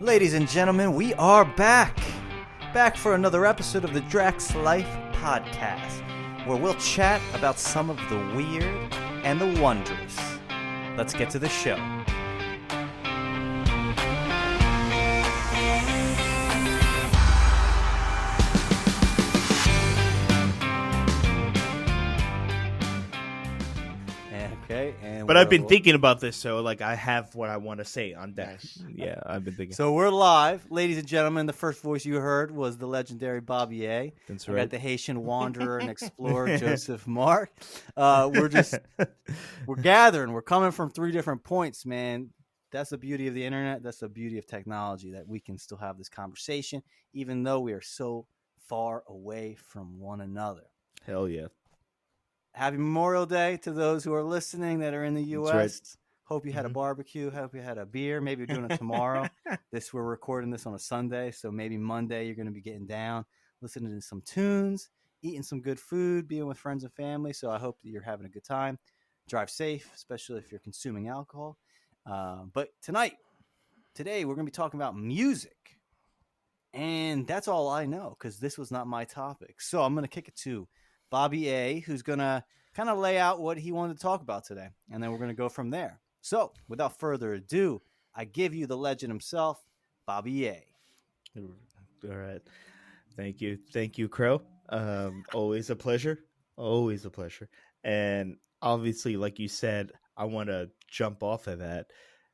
Ladies and gentlemen, we are back. Back for another episode of the Draxx Life podcast, where we'll chat about some of the weird and the wondrous. Let's get to the show. But I've been thinking about this, so I have what I want to say on deck. Nice. Yeah, I've been thinking. So we're live, ladies and gentlemen. The first voice you heard was the legendary Bobby A. That's I right. got the Haitian wanderer and explorer Joseph Mark. We're gathering. We're coming from three different points, man. That's the beauty of the internet. That's the beauty of technology, that we can still have this conversation, even though we are so far away from one another. Hell yeah. Happy Memorial Day to those who are listening that are in the U.S. Right. Hope you had a barbecue. Hope you had a beer. Maybe you're doing it tomorrow. We're recording this on a Sunday, so maybe Monday you're going to be getting down, listening to some tunes, eating some good food, being with friends and family. So I hope that you're having a good time. Drive safe, especially if you're consuming alcohol. But today we're going to be talking about music, and that's all I know because this was not my topic. So I'm going to kick it to Bobby A, who's going to kind of lay out what he wanted to talk about today, and then we're going to go from there. So without further ado, I give you the legend himself, Bobby A. All right. Thank you, Crow. Always a pleasure. Always a pleasure. And obviously, like you said, I want to jump off of that.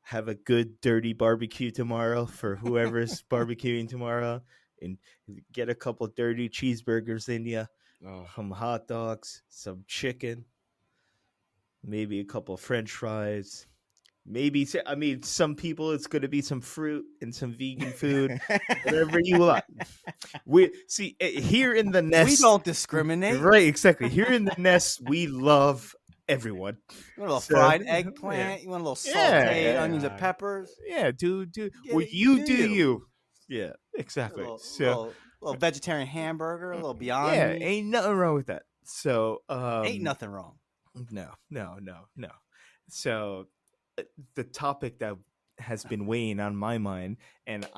Have a good dirty barbecue tomorrow for whoever's barbecuing tomorrow, and get a couple dirty cheeseburgers in you. Oh, Some hot dogs, some chicken, maybe a couple of French fries. Maybe, some people it's going to be some fruit and some vegan food, whatever you want. We see here in the nest. We don't discriminate. Right, exactly. Here in the nest, we love everyone. You want a little fried eggplant? Yeah. You want a little sauteed onions and peppers? Yeah, do you do you. Yeah, exactly. Little vegetarian hamburger, a little Beyond Meat. Ain't nothing wrong with that. So ain't nothing wrong. No. So the topic that has been weighing on my mind, and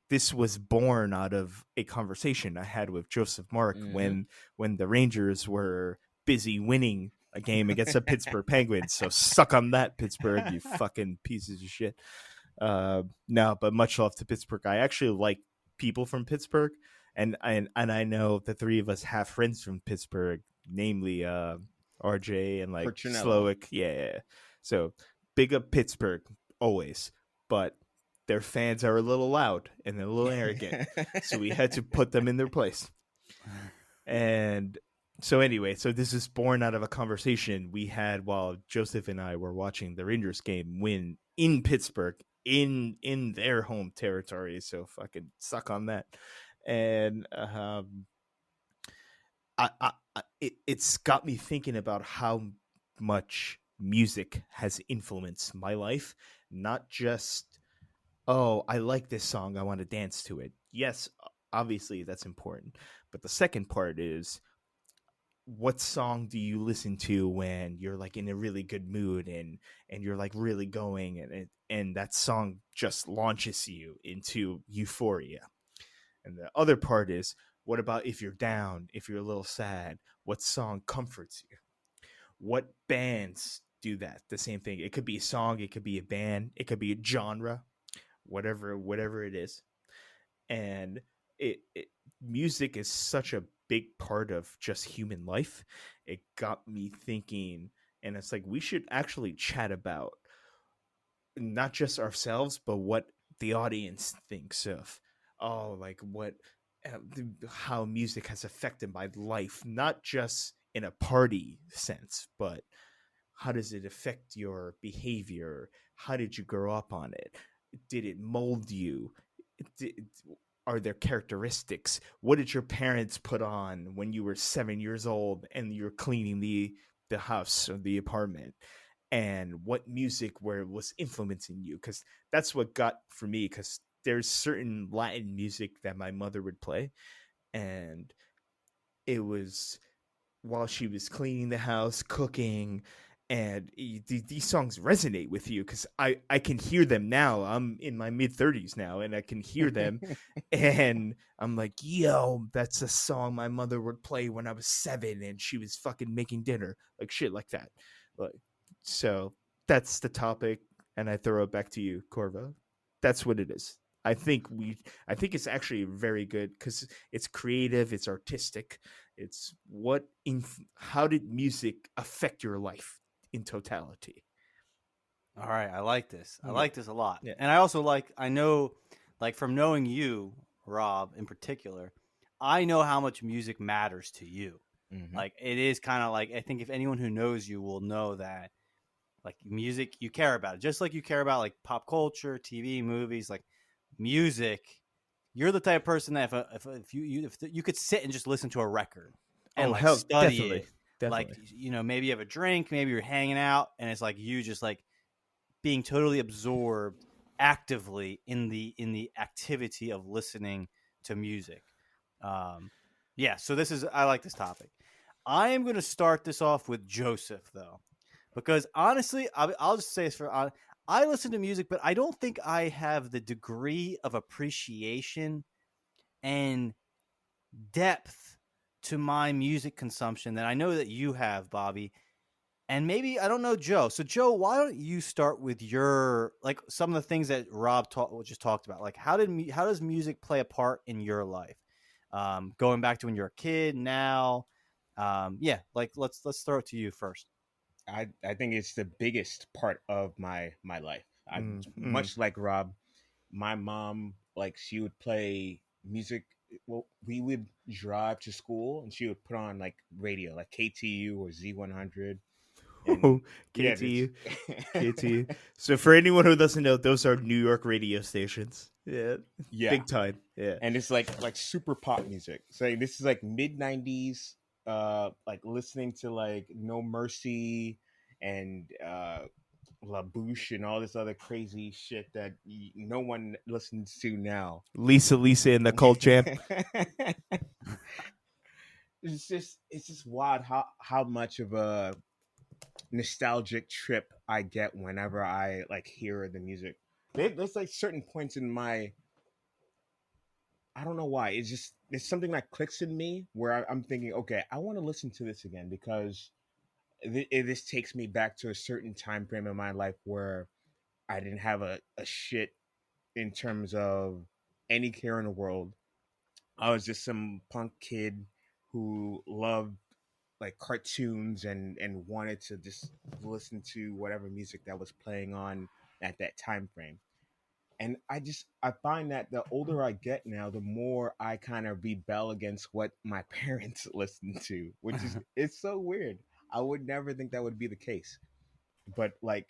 this was born out of a conversation I had with Joseph Mark when the Rangers were busy winning a game against the Pittsburgh Penguins. So suck on that, Pittsburgh, you fucking pieces of shit. No, but much love to Pittsburgh. I actually like people from Pittsburgh, and I know the three of us have friends from Pittsburgh, namely RJ and Slowick. Yeah. So big up Pittsburgh always, but their fans are a little loud and they're a little arrogant, so we had to put them in their place. And so anyway, this is born out of a conversation we had while Joseph and I were watching the Rangers game win in Pittsburgh, in their home territory. So fucking suck on that. And it's got me thinking about how much music has influenced my life. Not just, I like this song, I want to dance to it. Yes, obviously that's important. But the second part is, what song do you listen to when you're in a really good mood and you're really going, and that song just launches you into euphoria? And the other part is, what about if you're down, if you're a little sad, what song comforts you? What bands do that? The same thing. It could be a song, it could be a band, it could be a genre, whatever it is. And music is such a big part of just human life. It got me thinking, and it's we should actually chat about not just ourselves, but what the audience thinks of how music has affected my life, not just in a party sense, but how does it affect your behavior? How did you grow up on it? Did it mold you? Are there characteristics? What did your parents put on when you were 7 years old and you were cleaning the house or the apartment? And what music was influencing you? Because that's what got for me, because there's certain Latin music that my mother would play, and it was while she was cleaning the house, cooking, and these songs resonate with you because I can hear them now. I'm in my mid-30s now, and I can hear them, and I'm like, yo, that's a song my mother would play when I was 7 and she was fucking making dinner, like shit like that. Like, so that's the topic, and I throw it back to you, Corvo. That's what it is. I think it's actually very good because it's creative, it's artistic, it's how did music affect your life in totality. All right, I like this. I Yeah, like this a lot. yeah. And I also I know, like from knowing you, Rob, in particular, I know how much music matters to you. Mm-hmm. Like it is kind of like, I think if anyone who knows you will know that like music, you care about it. Just like you care about like pop culture, TV, movies, like music, you're the type of person that if you could sit and just listen to a record and Oh like hell, study definitely, it, like definitely. maybe you have a drink, maybe you're hanging out, and it's like you just like being totally absorbed actively in the activity of listening to music. Um, yeah, so this is I like this topic. I am going to start this off with Joseph though, because honestly, I'll just say this for I listen to music, but I don't think I have the degree of appreciation and depth to my music consumption that I know that you have, Bobby. And maybe I don't know, Joe. So Joe, why don't you start with your like some of the things that just talked about? Like how does music play a part in your life? Going back to when you're a kid now. Yeah, like let's throw it to you first. I think it's the biggest part of my life. I Mm-hmm. much like Rob, my mom, like, she would play music. Well, we would drive to school and she would put on like radio, like KTU or Z100, and yeah, this. KTU, KTU. So for anyone who doesn't know, those are New York radio stations. Yeah, Yeah, big time. Yeah. and it's like super pop music. So this is like mid 90s, like listening to like No Mercy and La Bouche and all this other crazy shit that no one listens to now. Lisa and the Cold Champ. It's just wild how much of a nostalgic trip I get whenever I like hear the music. There's like certain points in my, I don't know why. It's just there's something that clicks in me where I'm thinking, okay, I want to listen to this again because this takes me back to a certain time frame in my life where I didn't have a shit in terms of any care in the world. I was just some punk kid who loved like cartoons and wanted to just listen to whatever music that was playing on at that time frame. And I find that the older I get now, the more I kind of rebel against what my parents listen to, which is it's so weird. I would never think that would be the case, but like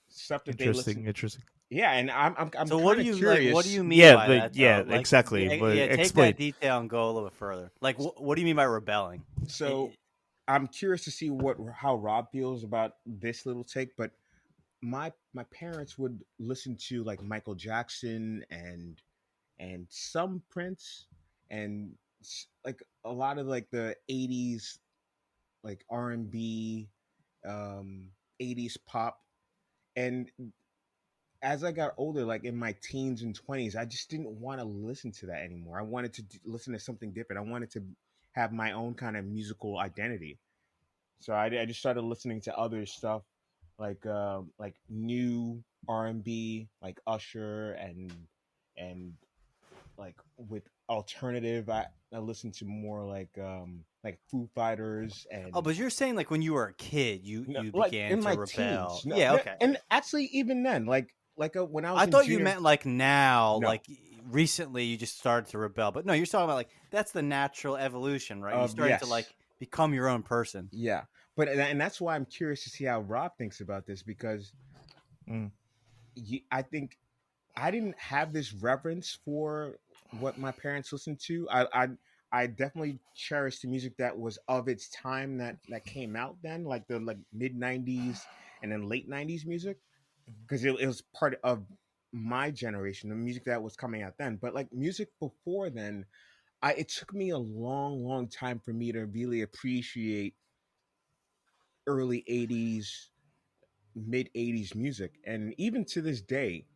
stuff that they Interesting, listen, interesting. yeah. And I'm So what kind do of you like? What do curious. you mean Yeah, by but that, yeah, though? Like, exactly. yeah, But yeah, take explain. that detail and go a little bit further. Like, what do you mean by rebelling? So I'm curious to see what how Rob feels about this little take, but my parents would listen to like Michael Jackson and some Prince and like a lot of like the 80s like R&B, 80s pop. And as I got older, like in my teens and 20s, I just didn't want to listen to that anymore. I wanted to listen to something different. I wanted to have my own kind of musical identity. So I just started listening to other stuff like new R&B, like Usher and like with alternative. I listen to more like Foo Fighters oh, and but you're saying like when you were a kid, no, you like began in to my rebel. teens. No, Yeah, no, okay. and actually even then, when I was I in thought you junior. meant like now, No, like recently you just started to rebel. But no, you're talking about like that's the natural evolution, right? You're starting to yes, like become your own person. yeah, but and that's why I'm curious to see how Rob thinks about this because Mm. I think I didn't have this reverence for what my parents listened to. I definitely cherish the music that was of its time that came out then, like the like mid '90s and then late '90s music, because it was part of my generation, the music that was coming out then. But like music before then, it took me a long, long time for me to really appreciate early 80s, mid 80s music. And even to this day,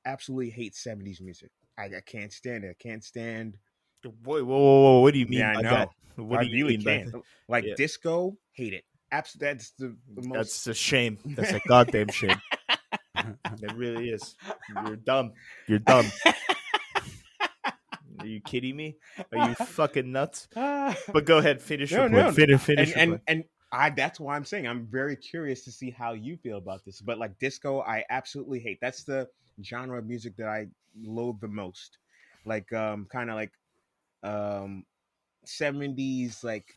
absolutely hate 70s music. I can't stand it. I can't stand. Whoa, whoa, whoa, whoa! What do you Yeah, mean I by that? know. What I do you really mean by can't. that? Like Yeah, disco, hate it. Absolutely, that's the most. that's a shame. That's a goddamn shame. It really is. You're dumb. You're dumb. Are you kidding me? Are you fucking nuts? But go ahead, finish your No, point. no, Finish and your point. I. That's why I'm saying I'm very curious to see how you feel about this. But like disco, I absolutely hate. That's the genre of music that I loathe the most. Like kind of like um 70s, like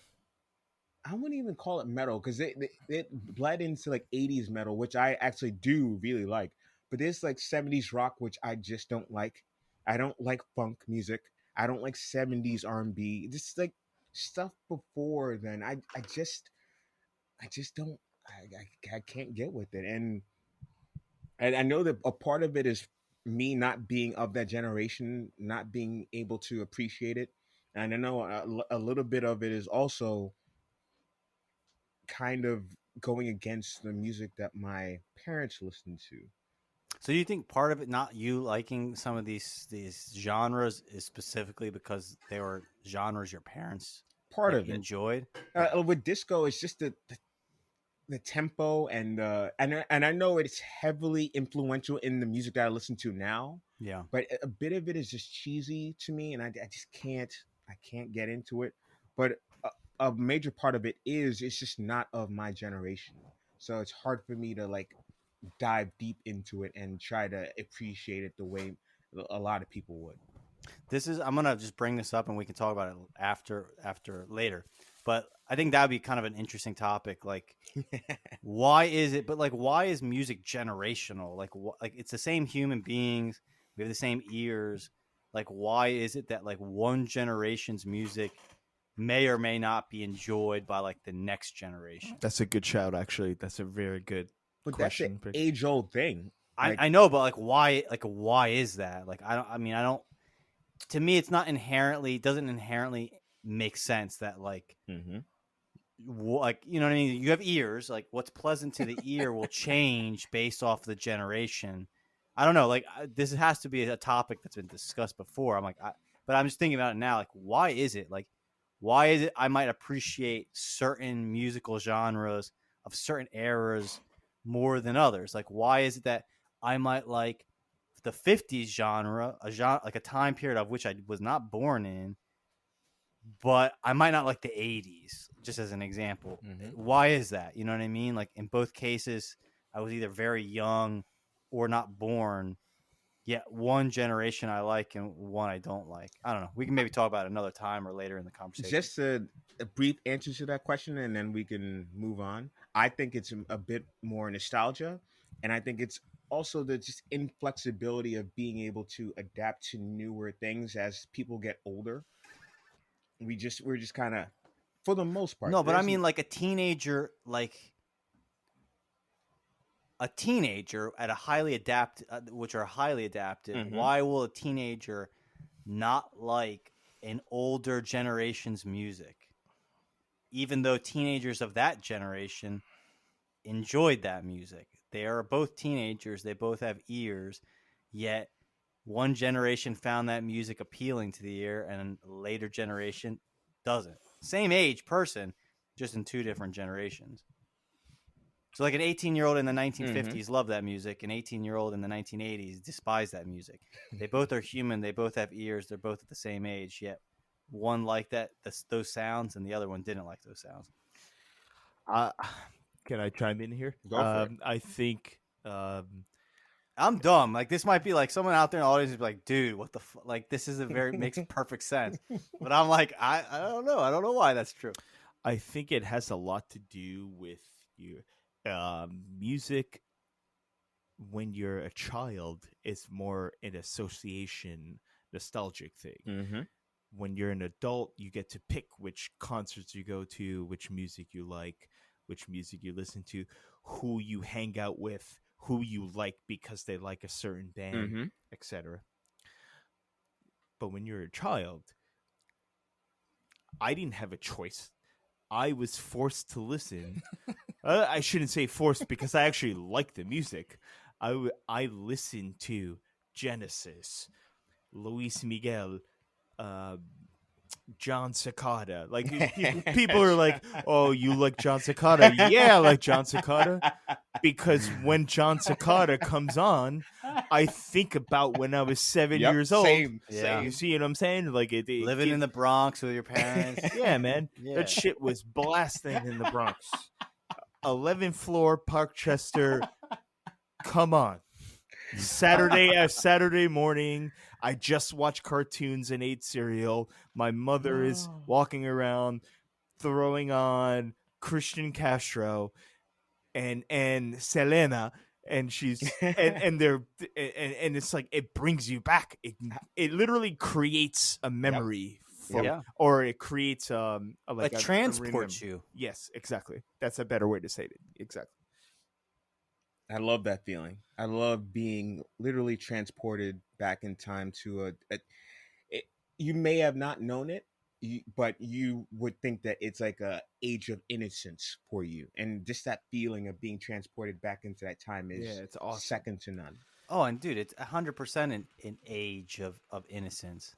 I wouldn't even call it metal because it bled into like 80s metal, which I actually do really like. But there's like 70s rock, which I just don't like. I don't like funk music. I don't like 70s R&B. Just like stuff before then. I just don't. I can't get with it, and I know that a part of it is me not being of that generation, not being able to appreciate it, and I know a little bit of it is also kind of going against the music that my parents listened to. So you think part of it not you liking some of these genres is specifically because they were genres your parents Part like of it. enjoyed? Okay. With disco, it's just the tempo and I know it's heavily influential in the music that I listen to now, Yeah. but a bit of it is just cheesy to me, and I just can't get into it. But a major part of it is it's just not of my generation, so it's hard for me to like dive deep into it and try to appreciate it the way a lot of people would. This is I'm gonna just bring this up and we can talk about it after later. But I think that would be kind of an interesting topic. Like, why is it? But like, why is music generational? Like it's the same human beings. We have the same ears. Like, why is it that like one generation's music may or may not be enjoyed by like the next generation? That's a good shout, actually. That's a very good But that's an question. age old thing. Like, I know, but like, why? Like, why is that? Like, I don't. I mean, I don't. To me, it's not inherently doesn't inherently make sense that like mm-hmm. like you know what I mean. You have ears. Like, what's pleasant to the ear will change based off the generation. I don't know. Like, this has to be a topic that's been discussed before. But I'm just thinking about it now. Like, why is it? Like, why is it? I might appreciate certain musical genres of certain eras more than others. Like, why is it that I might like the 50s genre, a genre like a time period of which I was not born in, but I might not like the 80s, just as an example. Mm-hmm. Why is that? You know what I mean? Like in both cases, I was either very young or not born. Yet one generation I like and one I don't like. I don't know. We can maybe talk about it another time or later in the conversation. Just a brief answer to that question, and then we can move on. I think it's a bit more nostalgia, and I think it's also the just inflexibility of being able to adapt to newer things as people get older. We're just kind of, for the most part, No, but I mean like a teenager at a highly adapted, which are highly adaptive. mm-hmm. Why will a teenager not like an older generation's music, even though teenagers of that generation enjoyed that music? They are both teenagers. They both have ears, yet one generation found that music appealing to the ear, and a later generation doesn't. Same age person, just in two different generations. So, like an 18-year-old in the Mm-hmm. 1950s loved that music. An 18-year-old in the 1980s despised that music. They both are human. They both have ears. They're both at the same age. Yet one liked those sounds, and the other one didn't like those sounds. Uh, can I chime in here? Go for it. I think I'm dumb. Like this might be like someone out there in the audience is like, dude, what the like? This is makes perfect sense. But I'm like, I don't know. I don't know why that's true. I think it has a lot to do with your music. When you're a child, it's more an association, nostalgic thing. Mm-hmm. When you're an adult, you get to pick which concerts you go to, which music you like, which music you listen to, who you hang out with, who you like because they like a certain band, Mm-hmm. etc. But when you're a child, I didn't have a choice. I was forced to listen. I shouldn't say forced because I actually like the music. I listened to Genesis, Luis Miguel, uh, John Cicada. Like people are like, "Oh, you like John Cicada?" Yeah, I like John Cicada because when John Cicada comes on, I think about when I was 7 years old. Same. Yeah. You see what I'm saying? Like Living in the Bronx with your parents. yeah, man. Yeah. That shit was blasting in the Bronx. 11th floor, Parkchester. Come on. Saturday morning. I just watched cartoons and ate cereal. My mother is walking around throwing on Christian Castro and Selena, and she's and they're and it's like it brings you back. It literally creates a memory for, Yeah. or it creates It transports you. Yes, exactly. That's a better way to say it. Exactly. I love that feeling. I love being literally transported back in time to it, you may have not known it, but you would think that it's like a age of innocence for you, and just that feeling of being transported back into that time is It's awesome. second to none. Oh, and dude, it's 100% an age of innocence.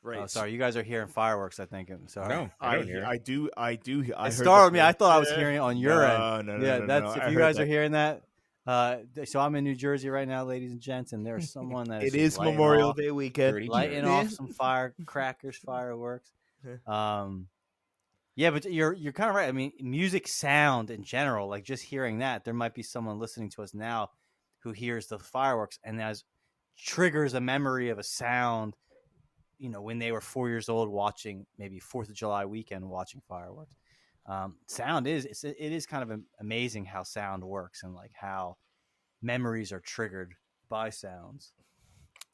Right. Oh, sorry, you guys are hearing fireworks. I think. I'm sorry. No, I don't hear it. I do. It heard startled the me. I thought I was thing. hearing it on your end. No, Yeah, no, that's no. if you guys are hearing that. So I'm in New Jersey right now, ladies and gents, and there's someone that It is is Memorial Day Dirty weekend. lighting Jerry. off some firecrackers, fireworks. Yeah, but you're kind of right. I mean, music sound in general, like just hearing that, there might be someone listening to us now who hears the fireworks and that triggers a memory of a sound, when they were 4 years old watching maybe 4th of July weekend watching fireworks. Sound it is kind of amazing how sound works and like how memories are triggered by sounds.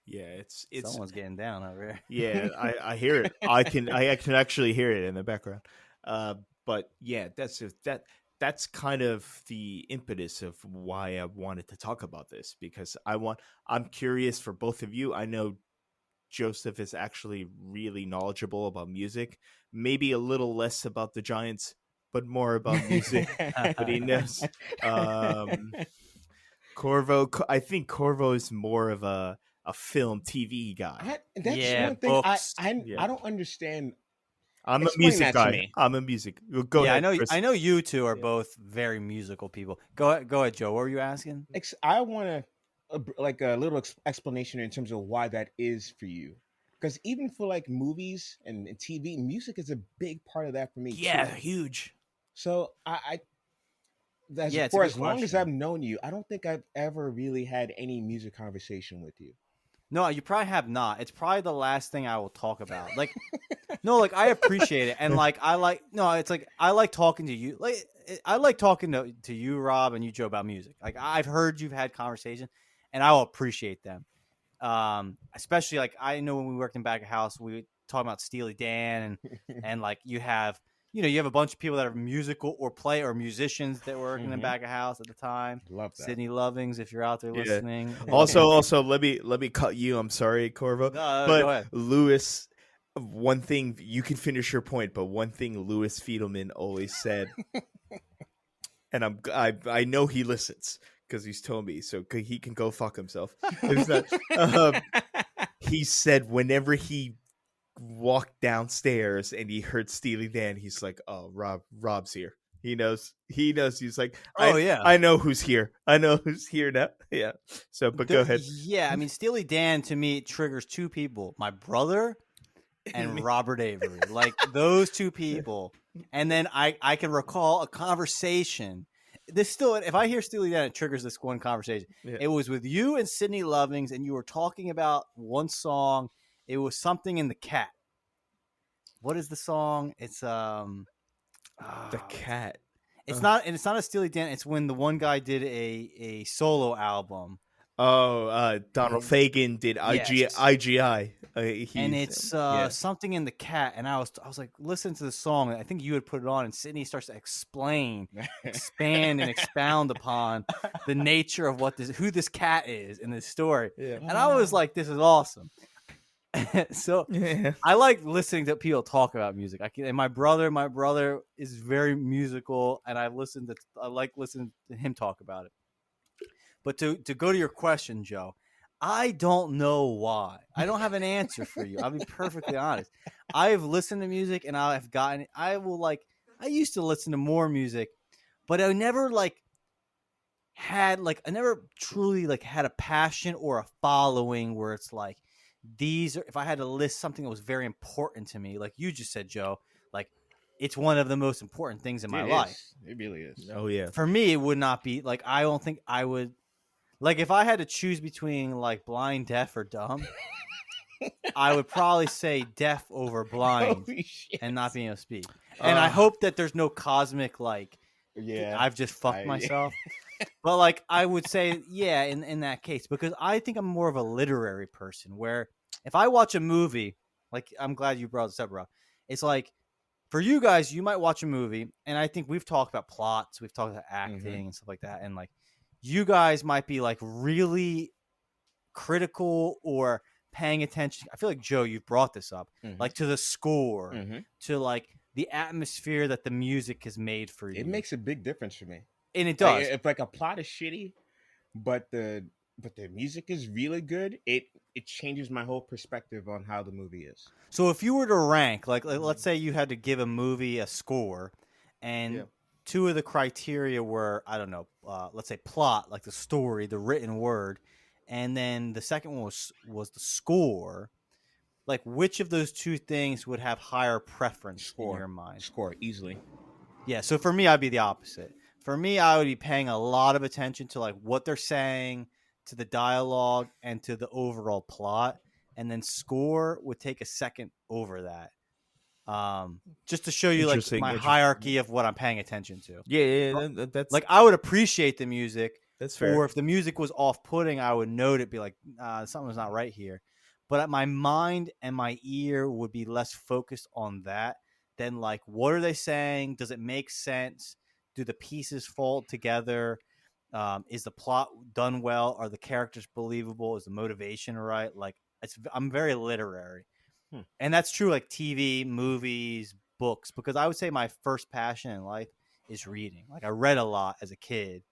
Yeah, it's Someone's getting down over here. Yeah, I hear it. I can actually hear it in the background. But yeah, that's kind of the impetus of why I wanted to talk about this, because I'm curious for both of you. I know Joseph is actually really knowledgeable about music, maybe a little less about the Giants, but more about music. But he knows. Corvo, I think Corvo is more of a film TV guy. That's Yeah, one thing books. I don't understand. I'm a Explain music that to guy. me. I'm a music. Go Yeah, ahead. Chris. I know you two are both very musical people. Go ahead, Joe. What were you asking? I want like a little explanation in terms of why that is for you, because even for like movies and TV, music is a big part of that for me. Yeah, too. huge. So It's for a as good long as question. I've known you, I don't think I've ever really had any music conversation with you. No, you probably have not. It's probably the last thing I will talk about. Like, no, like I appreciate it, and like it's like I like talking to you. Like I like talking to you, Rob, and you, Joe, about music. Like I've heard you've had conversations, and I will appreciate them. Especially like I know when we worked in back of house, we would talk about Steely Dan, and like you have a bunch of people that are musical or musicians that were working in back of house at the time. Love that. Sydney Lovings, if you're out there listening. Also, let me cut you. I'm sorry, Corvo. No, but go ahead. Lewis, one thing you can finish your point, but one thing Louis Fiedelman always said, and I know he listens because he's told me, so he can go fuck himself. He said whenever he walked downstairs and he heard Steely Dan, he's like, "Oh, Rob's here." He knows. He's like, I know who's here. I know who's here now." Yeah. So, but go ahead. Yeah, I mean, Steely Dan to me triggers two people: my brother and Robert Avery. Like those two people, and then I can recall a conversation. If I hear Steely Dan, it triggers this one conversation. Yeah. It was with you and Sydney Lovings, and you were talking about one song. It was something in the Cat. What is the song? It's the Cat. It's not a Steely Dan. It's when the one guy did a solo album. Oh, Donald Fagen did IGI. And it's something in the Cat. And I was like, listen to the song. I think you had put it on, and Sydney starts to expand and expound upon the nature of who this cat is in this story. Yeah. And I was like, this is awesome. So Yeah. I like listening to people talk about music. And my brother is very musical, and I like listening to him talk about it. But to go to your question, Joe, I don't know why. I don't have an answer for you. I'll be perfectly honest. I've listened to music, and I used to listen to more music, but I never I never truly had a passion or a following where it's like if I had to list something that was very important to me, like you just said, Joe, like it's one of the most important things in my It life. is. It really is. Oh yeah. For me, it would not be like, I don't think I would, like, if I had to choose between like blind, deaf, or dumb, I would probably say deaf over blind Holy shit. and not being able to speak. And I hope that there's no cosmic Yeah. I've just fucked myself. But like I would say, yeah, in that case, because I think I'm more of a literary person. Where if I watch a movie, like I'm glad you brought this up, bro. It's like for you guys, you might watch a movie, and I think we've talked about plots, we've talked about acting and stuff like that, and like you guys might be like really critical or paying attention. I feel like Joe, you've brought this up, like to the score, to like the atmosphere that the music has made for you. It makes a big difference for me. And it does. If like a plot is shitty, but the music is really good, it changes my whole perspective on how the movie is. So if you were to rank, like let's say you had to give a movie a score, and two of the criteria were, I don't know, let's say plot, like the story, the written word, and then the second one was the score. Like, which of those two things would have higher preference in your mind? Score easily. Yeah. So for me, I'd be the opposite. For me, I would be paying a lot of attention to like what they're saying, to the dialogue, and to the overall plot, and then score would take a second over that. Just to show you like my hierarchy of what I'm paying attention to. Yeah, that's like I would appreciate the music. That's fair. Or if the music was off-putting, I would note it, be like, something's not right here. But my mind and my ear would be less focused on that than like, what are they saying? Does it make sense? Do the pieces fall together? Is the plot done well? Are the characters believable? Is the motivation right? Like, I'm very literary. And that's true, like TV, movies, books, because I would say my first passion in life is reading. Like I read a lot as a kid.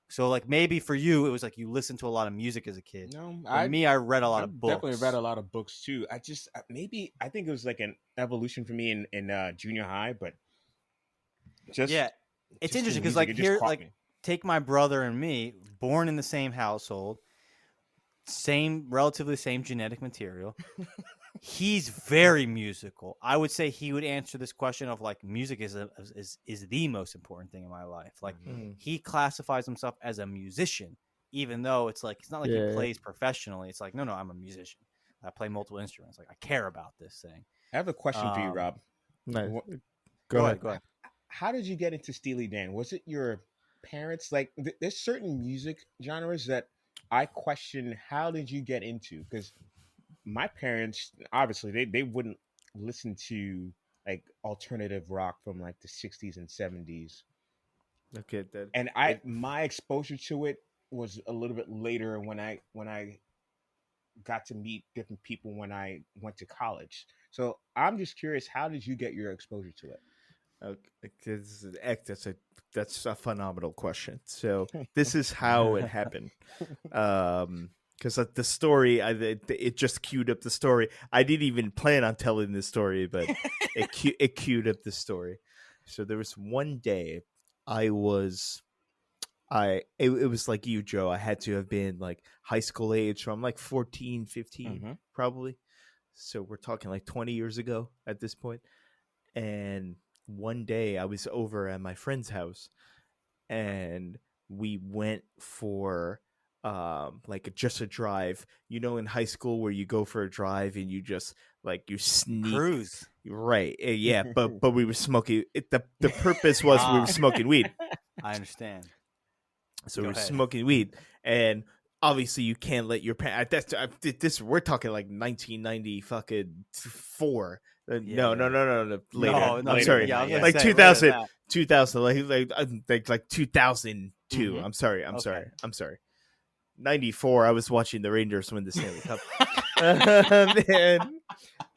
So like maybe for you, it was like you listened to a lot of music as a kid. No, I read a lot of books. Definitely read a lot of books too. I think it was like an evolution for me in junior high, but it's interesting because like here, like take my brother and me, born in the same household, relatively same genetic material. He's very musical. I would say he would answer this question of like music is the most important thing in my life. Like he classifies himself as a musician, even though it's like it's not like he plays professionally. It's like no, I'm a musician. I play multiple instruments. Like I care about this thing. I have a question for you, Rob. Nice. Go ahead. How did you get into Steely Dan? Was it your parents? Like there's certain music genres that I question. How did you get into? Because my parents, obviously, they wouldn't listen to like alternative rock from like the 60s and 70s. Okay, and my exposure to it was a little bit later when I got to meet different people when I went to college. So I'm just curious, how did you get your exposure to it? That's a phenomenal question. So this is how it happened. Because the story, it just queued up the story. I didn't even plan on telling this story, but it queued up the story. So there was one day it was like you, Joe. I had to have been like high school age. So I'm like 14, 15, probably. So we're talking like 20 years ago at this point. And one day I was over at my friend's house and we went for like just a drive, in high school where you go for a drive and you just like you sneak cruise, right? Yeah, but we were smoking. The purpose was we were smoking weed. I understand. So we're smoking weed, and obviously you can't let your parents. This we're talking like 1990 fucking 4. No, later. No, I'm sorry. Yeah, like 2000, 2000, like 2002. I'm sorry. '94. I was watching the Rangers win the Stanley Cup.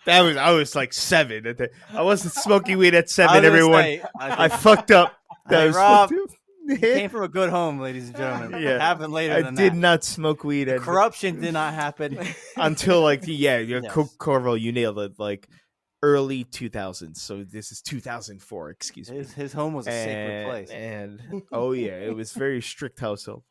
And I was like 7. I wasn't smoking weed at 7. Everyone, I fucked up. Hey, Was Rob, you came from a good home, ladies and gentlemen. Yeah. It happened later I than did that. not smoke weed The corruption did not happen. until like Yes. Corvo, you nailed it. Like early 2000s. So this is 2004. Excuse me. His home was a sacred place. And oh yeah, it was very strict household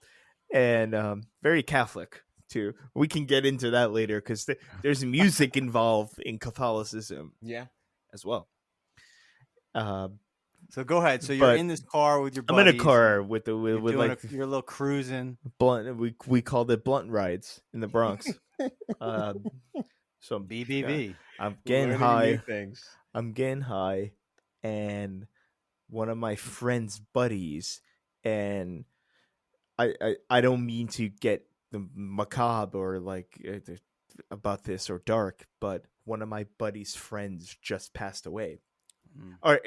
and very Catholic too. We can get into that later because there's music involved in Catholicism Yeah. as well. So go ahead. So you're but in this car with your I'm buddies. in a car with You're with doing like your little cruising. blunt. We called it blunt rides in the Bronx. So BBB. I'm getting Learning high. new things. I'm getting high, and one of my friend's buddies, and I don't mean to get the macabre or like about this or dark, but one of my buddy's friends just passed away. Or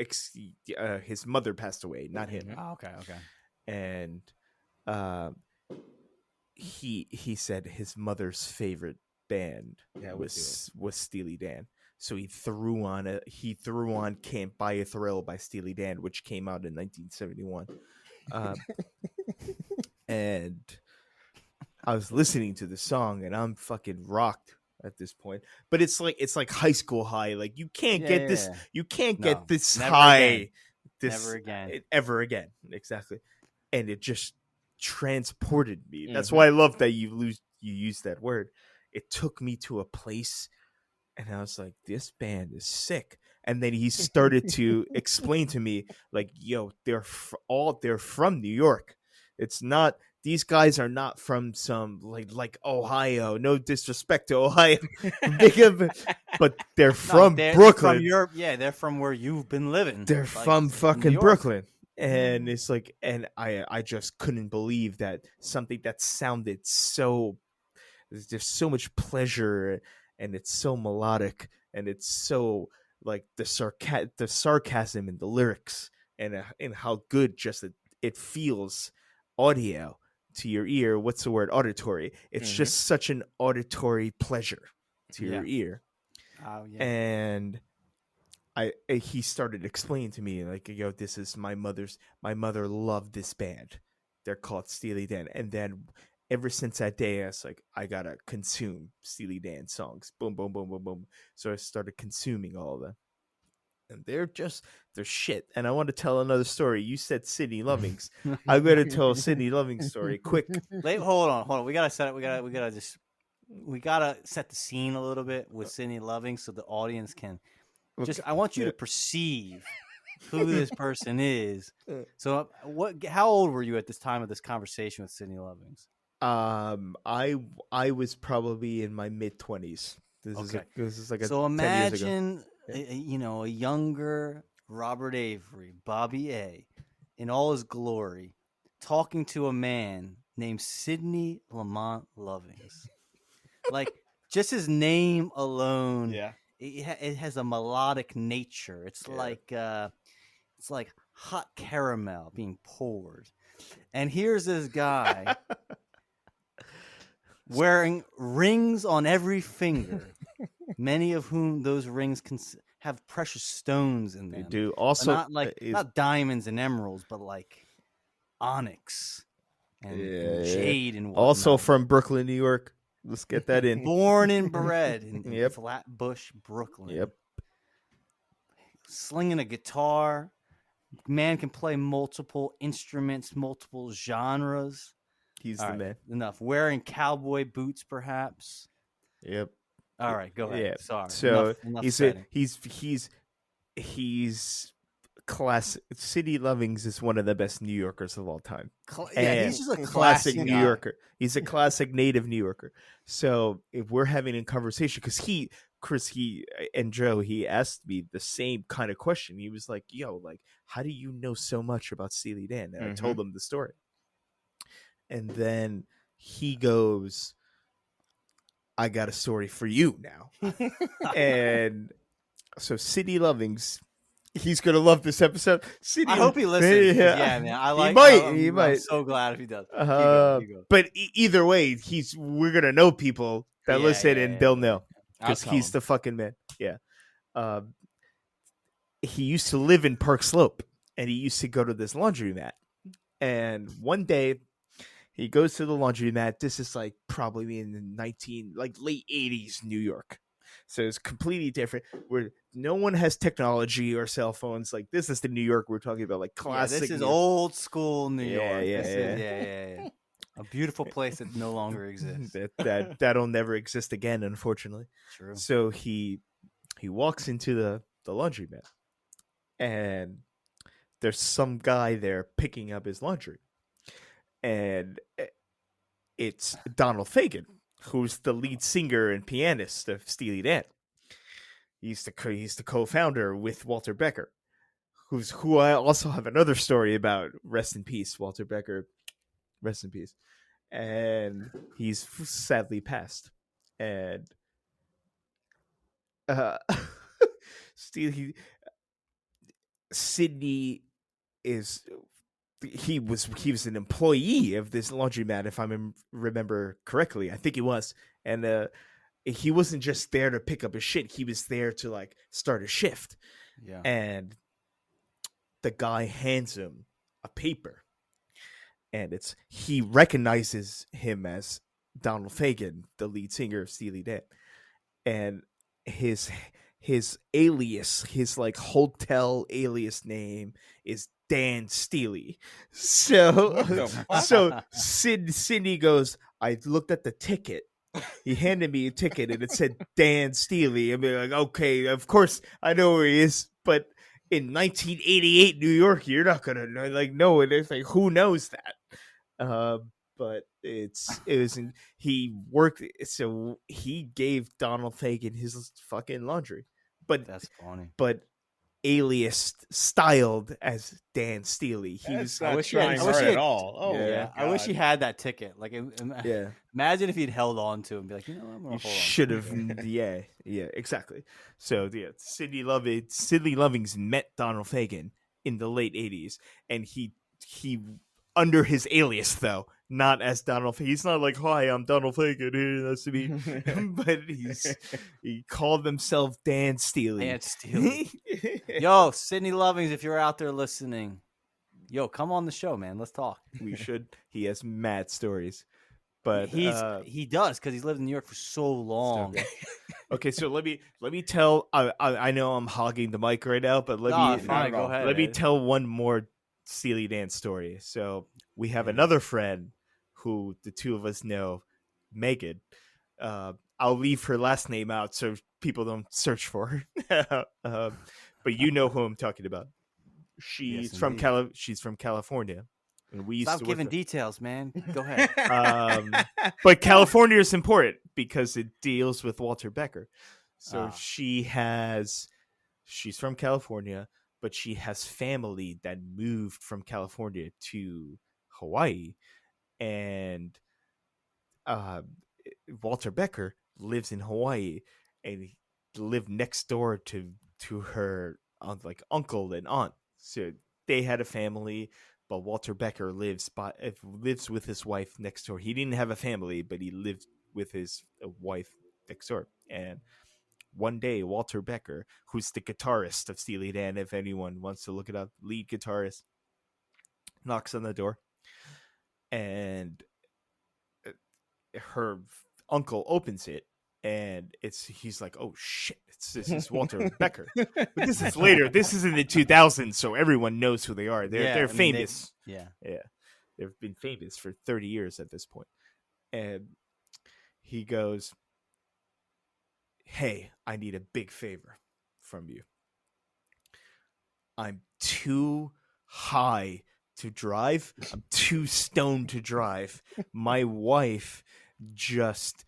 his mother passed away, not him. Oh, okay. And he said his mother's favorite band was Steely Dan. So he threw on Can't Buy a Thrill by Steely Dan, which came out in 1971. And I was listening to the song and I'm fucking rocked at this point. But it's like high school high. Like you can't get this. You can't get this high. Ever again. Exactly. And it just transported me. That's why I love that you use that word. It took me to a place and I was like, this band is sick. And then he started to explain to me like, yo, they're from New York. It's not, these guys are not from some like Ohio. No disrespect to Ohio, but they're from Brooklyn. From Europe, yeah, they're from where you've been living. They're from fucking Brooklyn, and it's like, and I just couldn't believe that something that sounded so. There's so much pleasure, and it's so melodic, and it's so like the sarcasm in the lyrics, and how good just it feels audio to your ear. What's the word? Auditory. It's just such an auditory pleasure to your ear. And he started explaining to me like, yo, this is my mother loved this band. They're called Steely Dan. And then ever since that day, I was like, I gotta consume Steely Dan songs. Boom, boom, boom, boom, boom. So I started consuming all of them. And they're shit. And I want to tell another story. You said Sydney Lovings. I'm going to tell a Sydney Lovings story quick. Wait, hold on. We gotta set it. We gotta set the scene a little bit with Sydney Lovings so the audience can I want you to perceive who this person is. So, how old were you at this time of this conversation with Sydney Lovings? I was probably in my mid-20s. This is like so 10 years ago. Imagine a younger Robert Avery, Bobby A, in all his glory, talking to a man named Sidney Lamont Lovings. Like, just his name alone, it has a melodic nature. It's like hot caramel being poured. And here's this guy wearing rings on every finger, many of whom those rings can have precious stones in them. They do. Also, not diamonds and emeralds, but like onyx and jade and whatnot. Also from Brooklyn, New York. Let's get that in. Born and bred in Flatbush, Brooklyn. Yep. Slinging a guitar. Man can play multiple instruments, multiple genres. He's the man. Enough. Wearing cowboy boots, perhaps. Yep. All right, go ahead. Yeah. Sorry. So he's he's class. Sidney Lovings is one of the best New Yorkers of all time. He's just a classic New guy. Yorker. He's a classic native New Yorker. So if we're having a conversation, because Chris and Joe, he asked me the same kind of question. He was like, "Yo, like, how do you know so much about Steely Dan?" And I told him the story. And then he goes, I got a story for you now. And so Sidney Lovings he's gonna love this episode. I hope he listens. 'Cause, yeah, man. I like. He might. I'm so glad if he does. Keep going, keep going. But either way, we're gonna know people that Yeah, listen, and they'll know I'll because tell he's him. the fucking man. Yeah. He used to live in Park Slope, and he used to go to this laundromat. And one day, he goes to the laundromat. This is like probably in the late 80s New York. So it's completely different where no one has technology or cell phones. Like this is the New York we're talking about, like classic. This is New York. old school New Yeah, York. yeah, This yeah. is, yeah. A beautiful place that no longer exists. That'll never exist again, unfortunately. True. So he walks into the laundromat, and there's some guy there picking up his laundry, and it's Donald Fagen, who's the lead singer and pianist of Steely Dan. He's the co-founder with Walter Becker, who I also have another story about. Rest in peace, Walter Becker. Rest in peace. And he's sadly passed. And Sydney is he was an employee of this laundromat, if I remember correctly. I think he was. And he wasn't just there to pick up his shit. He was there to like start a shift. Yeah. And the guy hands him a paper, and he recognizes him as Donald Fagen, the lead singer of Steely Dan, and his alias, his like hotel alias name is Dan Steely. So Cindy goes, I looked at the ticket. He handed me a ticket and it said Dan Steely. I mean, like, okay, of course I know where he is, but in 1988 New York, you're not gonna know it. It's like, who knows that? But he worked, so he gave Donald Fagen his fucking laundry, but That's funny. But alias styled as Dan Steely. That's I not wish trying he hard had- at all. Oh, Yeah. I wish he had that ticket. Like, Yeah, imagine if he'd held on to it and be like, I'm gonna you hold on. should have. Yeah, exactly. So yeah, Sidney Lovings met Donald Fagen in the late 80s, and he under his alias though, not as Donald Fagen. He's not like, hi, I'm Donald Fagen, hey, nice to meet you. But he called himself Dan Steely. Dan Steely. Yo, Sydney Lovings, if you're out there listening, yo, come on the show, man. Let's talk. We should. He has mad stories. But he does, because he's lived in New York for so long. Okay, so let me tell. I know I'm hogging the mic right now, but Fine, go ahead. let me Eddie. tell one more Steely Dan story. So we have another friend who the two of us know, Megan. I'll leave her last name out so people don't search for her. But you know who I'm talking about. She's Yes, from indeed. She's from California, and we used Stop to giving work details, man. Go ahead. but California is important because it deals with Walter Becker. So Ah. she's from California, but she has family that moved from California to Hawaii, and Walter Becker lives in Hawaii, and he lived next door to her uncle and aunt. So they had a family. But Walter Becker lives with his wife next door. He didn't have a family, but he lived with his wife next door. And one day, Walter Becker, who's the guitarist of Steely Dan, if anyone wants to look it up, lead guitarist, knocks on the door, and her uncle opens it, and he's like, "Oh shit, this is Walter Becker." But this is later. This is in the 2000s, so everyone knows who they are. They're famous. Yeah. They've been famous for 30 years at this point. And he goes, "Hey, I need a big favor from you. I'm too high to drive. I'm too stoned to drive. My wife just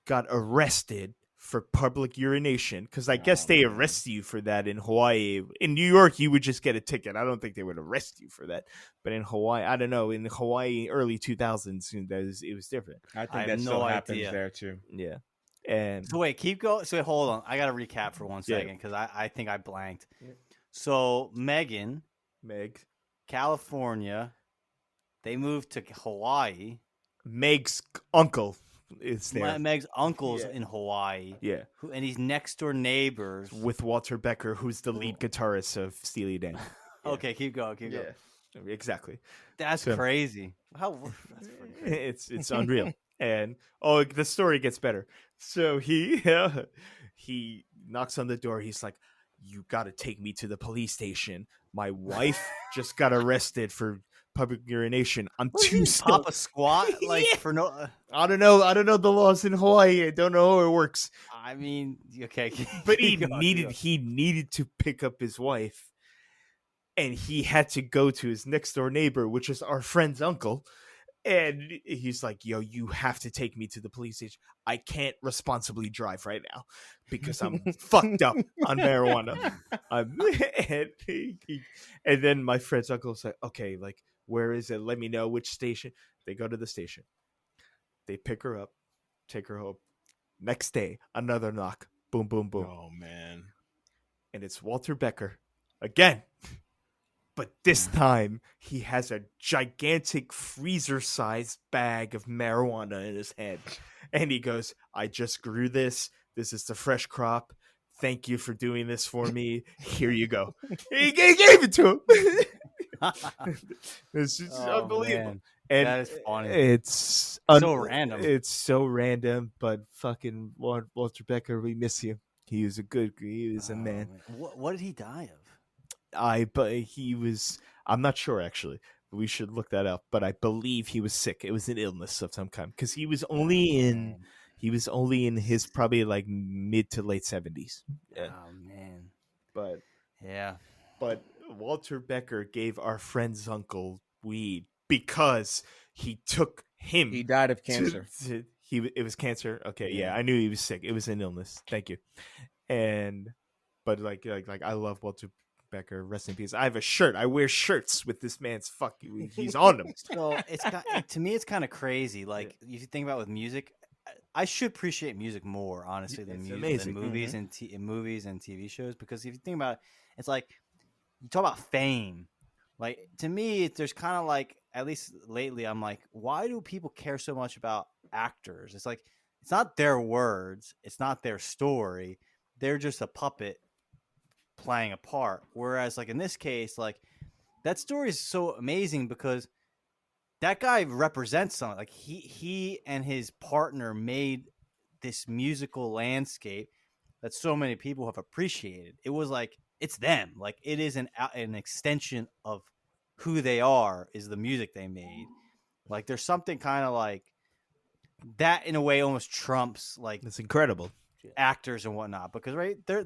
got arrested for public urination," because I guess they arrest you for that in Hawaii. In New York, you would just get a ticket. I don't think they would arrest you for that. But in Hawaii, I don't know. In Hawaii, early 2000s, it was different. I I think have that no still happens idea. there too. Yeah. And So wait, keep going. So wait, hold on. I got to recap for 1 Yeah. second because I think I blanked. So Megan, Meg. California, they moved to Hawaii. Meg's uncle is there. Meg's uncle's Yeah. in Hawaii. Yeah. And he's next door neighbors With Walter Becker, who's the lead guitarist of Steely Dan. Yeah. Okay, keep going. Yeah. Exactly. That's So- crazy. That's pretty crazy. It's unreal. And the story gets better. So he knocks on the door. He's like, "You got to take me to the police station. My wife just got arrested for public urination. I'm What, too he stoned." pop a squat like Yeah. for no. I don't know the laws in Hawaii. I don't know how it works. I mean, okay, But keep going, he needed to pick up his wife, and he had to go to his next door neighbor, which is our friend's uncle. And he's like, "Yo, you have to take me to the police station. I can't responsibly drive right now because I'm fucked up on marijuana." And then my friend's uncle's like, "Okay, like, where is it? Let me know which station." They go to the station. They pick her up, take her home. Next day, another knock. Boom, boom, boom. Oh man. And it's Walter Becker again. But this time, he has a gigantic freezer-sized bag of marijuana in his hand. And he goes, "I just grew this. This is the fresh crop. Thank you for doing this for me. Here you go." He gave it to him. It's just Oh, unbelievable. man. And That is funny. It's So random. It's so random, but fucking Walter Becker, we miss you. He was a Oh, man. What did he die of? I'm not sure actually. We should look that up, but I believe he was sick. It was an illness of some kind because he was only in his probably like mid to late 70s. Yeah. Oh man. But Yeah. Walter Becker gave our friend's uncle weed because he took him. He died of cancer. It was cancer. Okay, Yeah. yeah, I knew he was sick. It was an illness. Thank you. But like I love Walter Becker. Rest in peace. I have a shirt. I wear shirts with this man's he's on them. So to me, it's kind of crazy. Like if you think about with music, I should appreciate music more, honestly, than It's music, amazing. than movies and movies and TV shows. Because if you think about it, it's like you talk about fame. Like to me, there's kind of like, at least lately, I'm like, why do people care so much about actors? It's like it's not their words, it's not their story. They're just a puppet playing a part. Whereas like in this case, like that story is so amazing because that guy represents something. Like he and his partner made this musical landscape that so many people have appreciated. It was like it's them. Like it is an extension of who they are, is the music they made. Like there's something kind of like that in a way almost trumps like It's incredible. actors and whatnot, because right, they're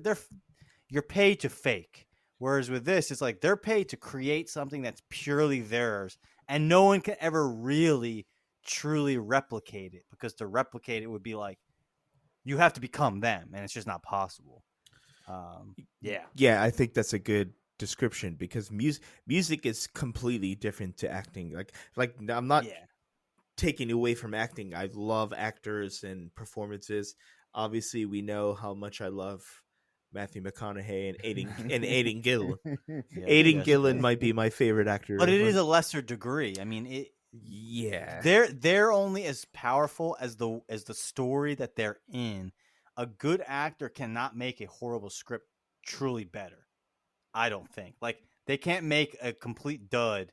you're paid to fake. Whereas with this, it's like they're paid to create something that's purely theirs, and no one can ever really truly replicate it, because to replicate it would be like you have to become them, and it's just not possible. Yeah, I think that's a good description because music is completely different to acting. Like I'm not yeah. taking away from acting. I love actors and performances. Obviously, we know how much I love Matthew McConaughey and Aidan Gillen. Aidan Gillen might be my favorite actor, but it is a lesser degree. I mean, yeah. they're only as powerful as the story that they're in. A good actor cannot make a horrible script truly better. I don't think. Like they can't make a complete dud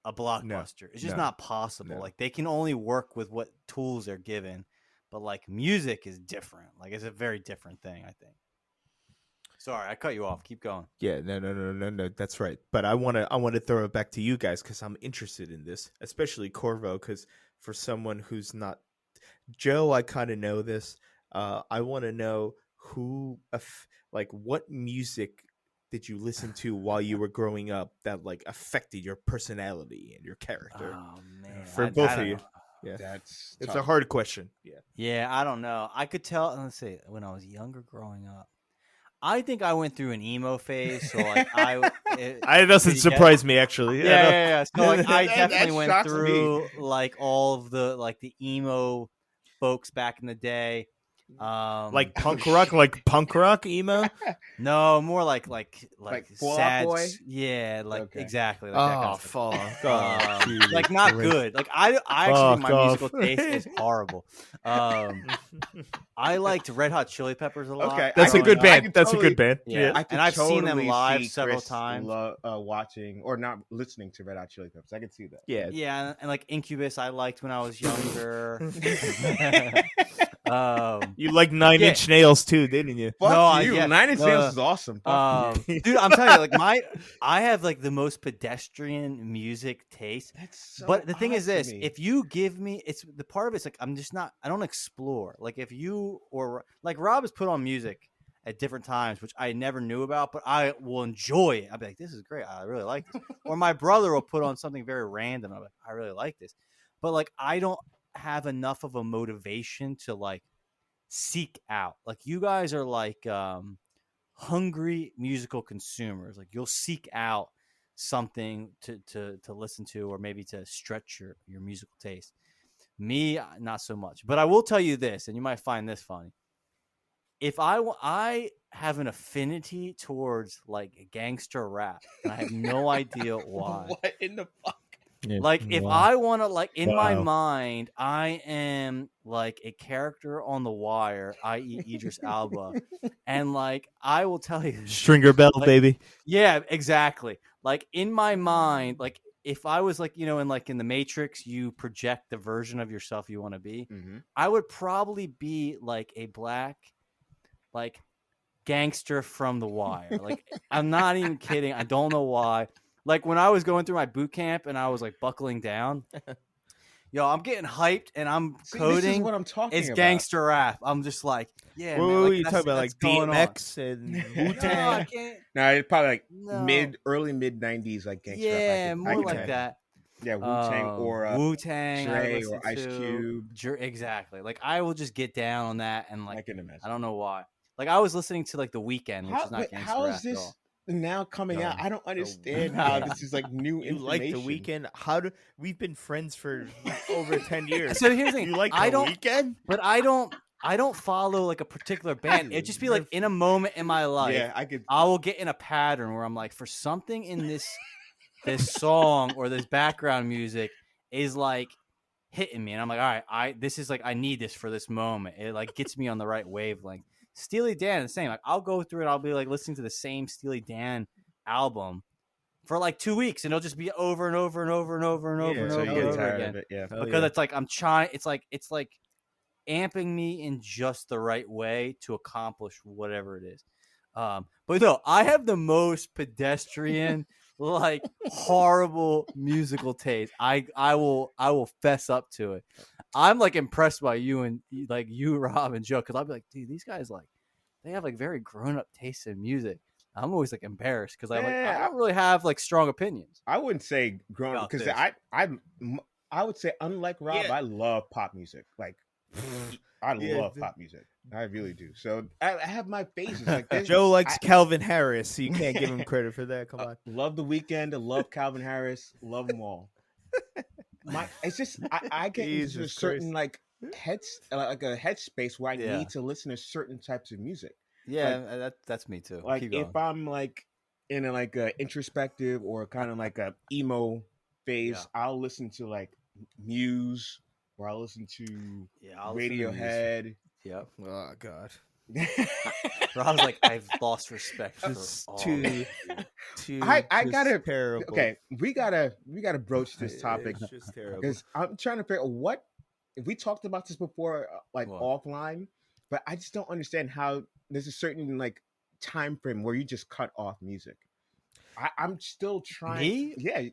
a blockbuster. It's just not possible. No. Like they can only work with what tools they're given. But like music is different. Like it's a very different thing, I think. Sorry, I cut you off. Keep going. Yeah, no. That's right. But I want to throw it back to you guys because I'm interested in this, especially Corvo. Because for someone who's not Joe, I kind of know this. I want to know what music did you listen to while you were growing up that like affected your personality and your character? Oh man, For both of don't you. know. Yeah, It's it's tough. a hard question. Yeah. Yeah, I don't know. I could tell. Let's see. When I was younger, growing up, I think I went through an emo phase. So like It doesn't Did you get- surprise me actually. yeah. So like I That definitely went shocks me. through like all of the emo folks back in the day. Like punk rock emo. No, more like Fall Out sad. Boy? Yeah, like Okay. exactly. Like that kind Oh, of stuff. fuck off. Jesus Like not Christ. good. Like I actually think my Fuck musical off. taste is horrible. I liked Red Hot Chili Peppers a lot. Okay, That's a growing good up. band. That's a good band. Yeah. I could And I've seen them totally live see several Chris times. Watching or not listening to Red Hot Chili Peppers. I could see that. Yeah. Yeah, and like Incubus, I liked when I was younger. You like Nine Yeah. Inch Nails too, didn't you? Fuck No, you. yeah, Nine Inch no, Nails is awesome. Fuck you. dude, I'm telling you, like I have like the most pedestrian music taste. That's so But the thing odd is to this: me. if you give me, it's the part of it's like I'm just not. I don't explore. Like if you or like Rob has put on music at different times, which I never knew about, but I will enjoy it. I'll be like, this is great. I really like this. Or my brother will put on something very random. I'm like, I really like this. But like I don't have enough of a motivation to like seek out. Like you guys are like hungry musical consumers. Like you'll seek out something to listen to or maybe to stretch your musical taste. Me, not so much. But I will tell you this, and you might find this funny. If I have an affinity towards like gangster rap, and I have no idea why. What in the fuck? Like if I want to, like in my Wow. mind, I am like a character on The Wire, i.e. Idris Elba, and like I will tell you, Stringer Bell, like, baby. yeah, exactly. Like in my mind, like if I was like in the Matrix, you project the version of yourself you want to be. Mm-hmm. I would probably be like a black, like gangster from The Wire. Like I'm not even kidding. I don't know why. Like when I was going through my boot camp and I was like buckling down, yo, I'm getting hyped and I'm See, coding. this is what I'm talking It's about. gangster rap. I'm just like, yeah. What man, were like, you talking about? Like that's going on. DMX and Wu No, I Tang? can't. No, it's probably like No. early mid '90s, like gangster rap. Yeah, I more could like imagine. that. Yeah, Wu Tang or Wu Tang, Dre or Ice Cube. Exactly. Like I will just get down on that and I like can imagine. I don't know why. Like I was listening to like The Weeknd, which is not gangster how rap is at this all. now coming out? I don't understand how this is like new You information. like The Weeknd? How do we've been friends for over 10 years? So here's the thing. You like I The don't, Weeknd? but I don't follow like a particular band. It'd just be like in a moment in my life, Yeah, I could. I will get in a pattern where I'm like, for something in this song or this background music is like hitting me, and I'm like, all right, this is like I need this for this moment. It like gets me on the right wavelength. Steely Dan, the same. Like I'll go through it. I'll be like listening to the same Steely Dan album for like 2 weeks, and it'll just be over and over and over and over and over and So over you and get over tired again. of it. Yeah. Because it's like I'm trying. It's like amping me in just the right way to accomplish whatever it is. But no, I have the most pedestrian, like horrible musical taste. I will fess up to it. I'm like impressed by you and like you, Rob and Joe, because I'll be like, dude, these guys like they have like very grown up taste in music. I'm always like embarrassed because I don't really have like strong opinions. I wouldn't say grown About because this. I would say unlike Rob, Yeah. I love pop music. Like I Yeah, love pop music. I really do. So I have my phases. Like this. Joe likes I Calvin Harris, so you can't give him credit for that. Come on. love The Weeknd. I love Calvin Harris. Love them all. It's just I get into a Jesus certain Christ. like a headspace where I Yeah. need to listen to certain types of music. Yeah, that's me too. Like Keep going. if I'm like in a introspective or kind of like a emo phase, Yeah. I'll listen to like Muse or I'll listen to Yeah, I'll listen to music. Radiohead. Yep. Oh God. Rob's like, I've lost respect for Just all too, of you. I just gotta terrible. Okay, we gotta broach this topic It's just terrible. because I'm trying to figure out what if we talked about this before, like What? offline, but I just don't understand how there's a certain like time frame where you just cut off music. I'm still trying. Me? Yeah,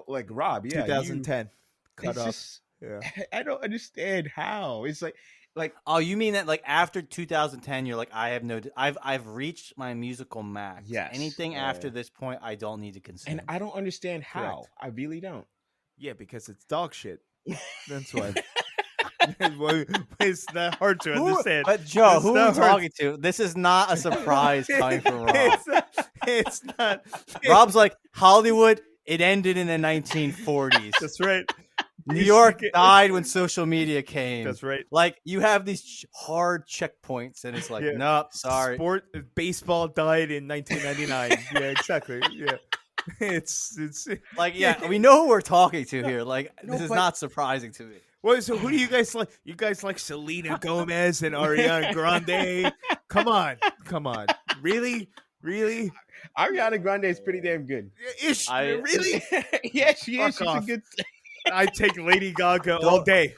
like Rob. Yeah, 2010 cut it's off. just- Yeah. I don't understand how it's like Oh, you mean that like after 2010, you're like, I've reached my musical max. Yes. Anything Yeah. after this point, I don't need to consume. and I don't understand how. Correct. I really don't. Yeah, because it's dog shit. That's why. It's not hard to understand. But Joe, It's who are not we hard- talking to? This is not a surprise coming from Rob. It's not. Rob's like, Hollywood, it ended in the 1940s. That's right. New York died when social media came. That's right. Like you have these hard checkpoints, and it's like, Yeah. nope, sorry. Baseball died in 1999. Yeah, exactly. Yeah. It's Like, yeah, we know who we're talking to here. Like, No, this is but- not surprising to me. Well, so who do you guys like? You guys like Selena Gomez and Ariana Grande? Come on. Really? Ariana Grande is pretty damn good. Really? Yeah, she is. Fuck She's off. a good. I take Lady Gaga all day.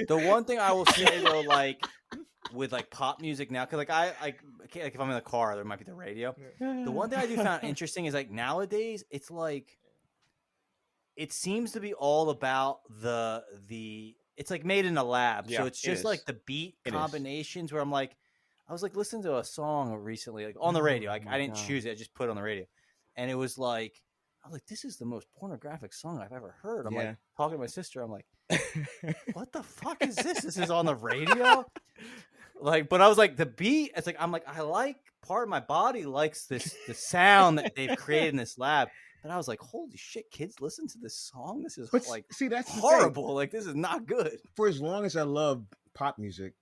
The one thing I will say though, like with like pop music now, because like I can't, like if I'm in the car, there might be the radio. The one thing I do find interesting is like nowadays, it's like it seems to be all about the. It's like made in a lab, Yeah, so it's it just is. like the beat It is. combinations. Where I'm like, I was like listening to a song recently, like on the radio. Like my I didn't God. choose it; I just put it on the radio, and it was like, I was like, this is the most pornographic song I've ever heard. I'm Yeah. like talking to my sister. I'm like, what the fuck is this? This is on the radio. Like, but I was like, the beat. It's like I'm like, I like part of my body likes the sound that they've created in this lab. But I was like, holy shit, kids, listen to this song. This is But like see, that's the thing. horrible. Like, this is not good. For as long as I love pop music,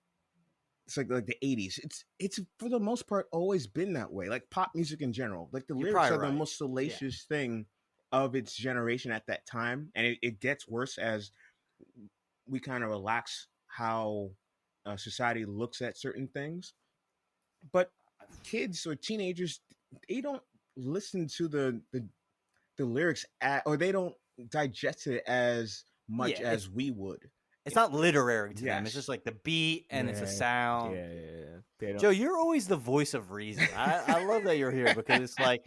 it's like the 80s. It's for the most part always been that way. Like pop music in general. Like the You're lyrics are probably the right. most salacious thing of its generation at that time, and it gets worse as we kind of relax how society looks at certain things. But kids or teenagers, they don't listen to the lyrics or they don't digest it as much Yeah, as we would. It's not literary to them. It's Yes. just like the beat and it's a Yeah. sound. Yeah. They don't. Joe, you're always the voice of reason. I love that you're here because it's like